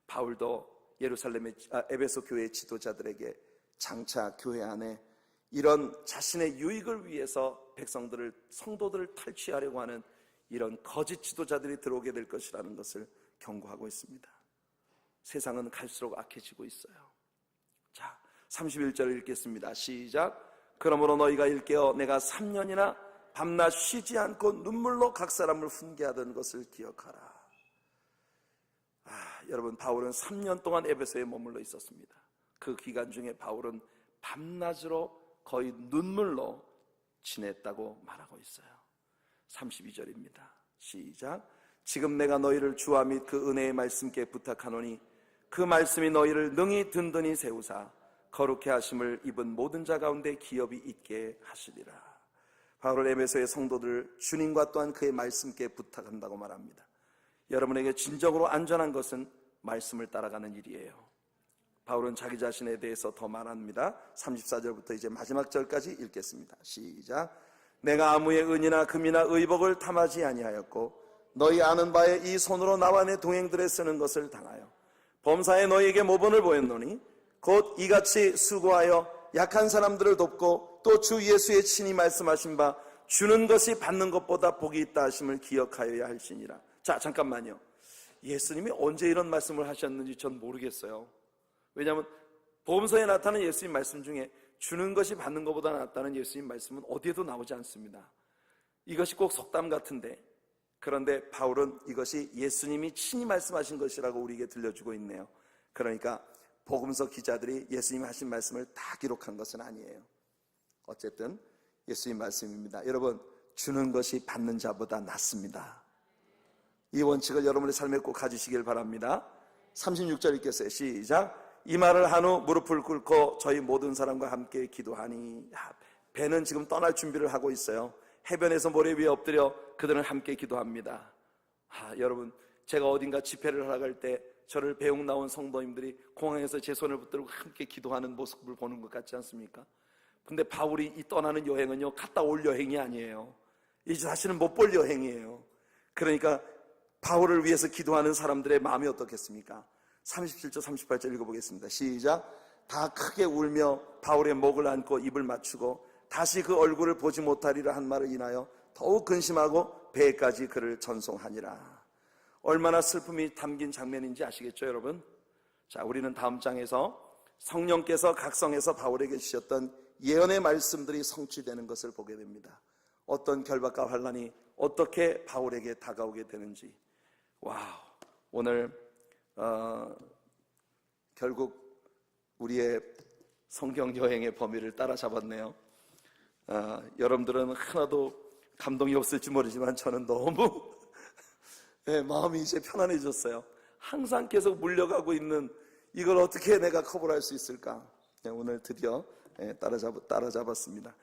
바울도 예루살렘의 에베소 교회 지도자들에게 장차 교회 안에 이런 자신의 유익을 위해서 백성들을 성도들을 탈취하려고 하는 이런 거짓 지도자들이 들어오게 될 것이라는 것을 경고하고 있습니다. 세상은 갈수록 악해지고 있어요. 자, 31절 읽겠습니다. 시작. 그러므로 너희가 일깨어 내가 3년이나 밤낮 쉬지 않고 눈물로 각 사람을 훈계하던 것을 기억하라. 여러분, 바울은 3년 동안 에베소에 머물러 있었습니다. 그 기간 중에 바울은 밤낮으로 거의 눈물로 지냈다고 말하고 있어요. 32절입니다. 시작. 지금 내가 너희를 주와 및 그 은혜의 말씀께 부탁하노니 그 말씀이 너희를 능히 든든히 세우사 거룩해 하심을 입은 모든 자 가운데 기업이 있게 하시리라. 바울 에베소의 성도들 주님과 또한 그의 말씀께 부탁한다고 말합니다. 여러분에게 진정으로 안전한 것은 말씀을 따라가는 일이에요. 바울은 자기 자신에 대해서 더 말합니다. 34절부터 이제 마지막 절까지 읽겠습니다. 시작. 내가 아무의 은이나 금이나 의복을 탐하지 아니하였고 너희 아는 바에 이 손으로 나와 내 동행들에 쓰는 것을 당하여 범사에 너희에게 모본을 보였노니 곧 이같이 수고하여 약한 사람들을 돕고 또 주 예수의 친히 말씀하신 바 주는 것이 받는 것보다 복이 있다 하심을 기억하여야 할지니라. 자, 잠깐만요. 예수님이 언제 이런 말씀을 하셨는지 전 모르겠어요. 왜냐하면 복음서에 나타나는 예수님 말씀 중에 주는 것이 받는 것보다 낫다는 예수님 말씀은 어디에도 나오지 않습니다. 이것이 꼭 속담 같은데, 그런데 바울은 이것이 예수님이 친히 말씀하신 것이라고 우리에게 들려주고 있네요. 그러니까 복음서 기자들이 예수님이 하신 말씀을 다 기록한 것은 아니에요. 어쨌든 예수님 말씀입니다. 여러분, 주는 것이 받는 자보다 낫습니다. 이 원칙을 여러분의 삶에 꼭 가지시길 바랍니다. 36절 읽겠어요. 시작. 이 말을 한 후 무릎을 꿇고 저희 모든 사람과 함께 기도하니. 배는 지금 떠날 준비를 하고 있어요. 해변에서 모래 위에 엎드려 그들은 함께 기도합니다. 여러분, 제가 어딘가 집회를 하러 갈 때 저를 배웅 나온 성도님들이 공항에서 제 손을 붙들고 함께 기도하는 모습을 보는 것 같지 않습니까? 근데 바울이 이 떠나는 여행은요, 갔다 올 여행이 아니에요. 이제 다시는 못 볼 여행이에요. 그러니까 바울을 위해서 기도하는 사람들의 마음이 어떻겠습니까? 37절 38절 읽어보겠습니다. 시작. 다 크게 울며 바울의 목을 안고 입을 맞추고 다시 그 얼굴을 보지 못하리라 한 말을 인하여 더욱 근심하고 배에까지 그를 전송하니라. 얼마나 슬픔이 담긴 장면인지 아시겠죠, 여러분? 자, 우리는 다음 장에서 성령께서 각성해서 바울에게 주셨던 예언의 말씀들이 성취되는 것을 보게 됩니다. 어떤 결박과 환난이 어떻게 바울에게 다가오게 되는지. 와우, 오늘 결국 우리의 성경 여행의 범위를 따라잡았네요. 여러분들은 하나도 감동이 없을지 모르지만 저는 너무 마음이 이제 편안해졌어요. 항상 계속 물려가고 있는 이걸 어떻게 내가 커버할 수 있을까? 오늘 드디어 따라잡았습니다.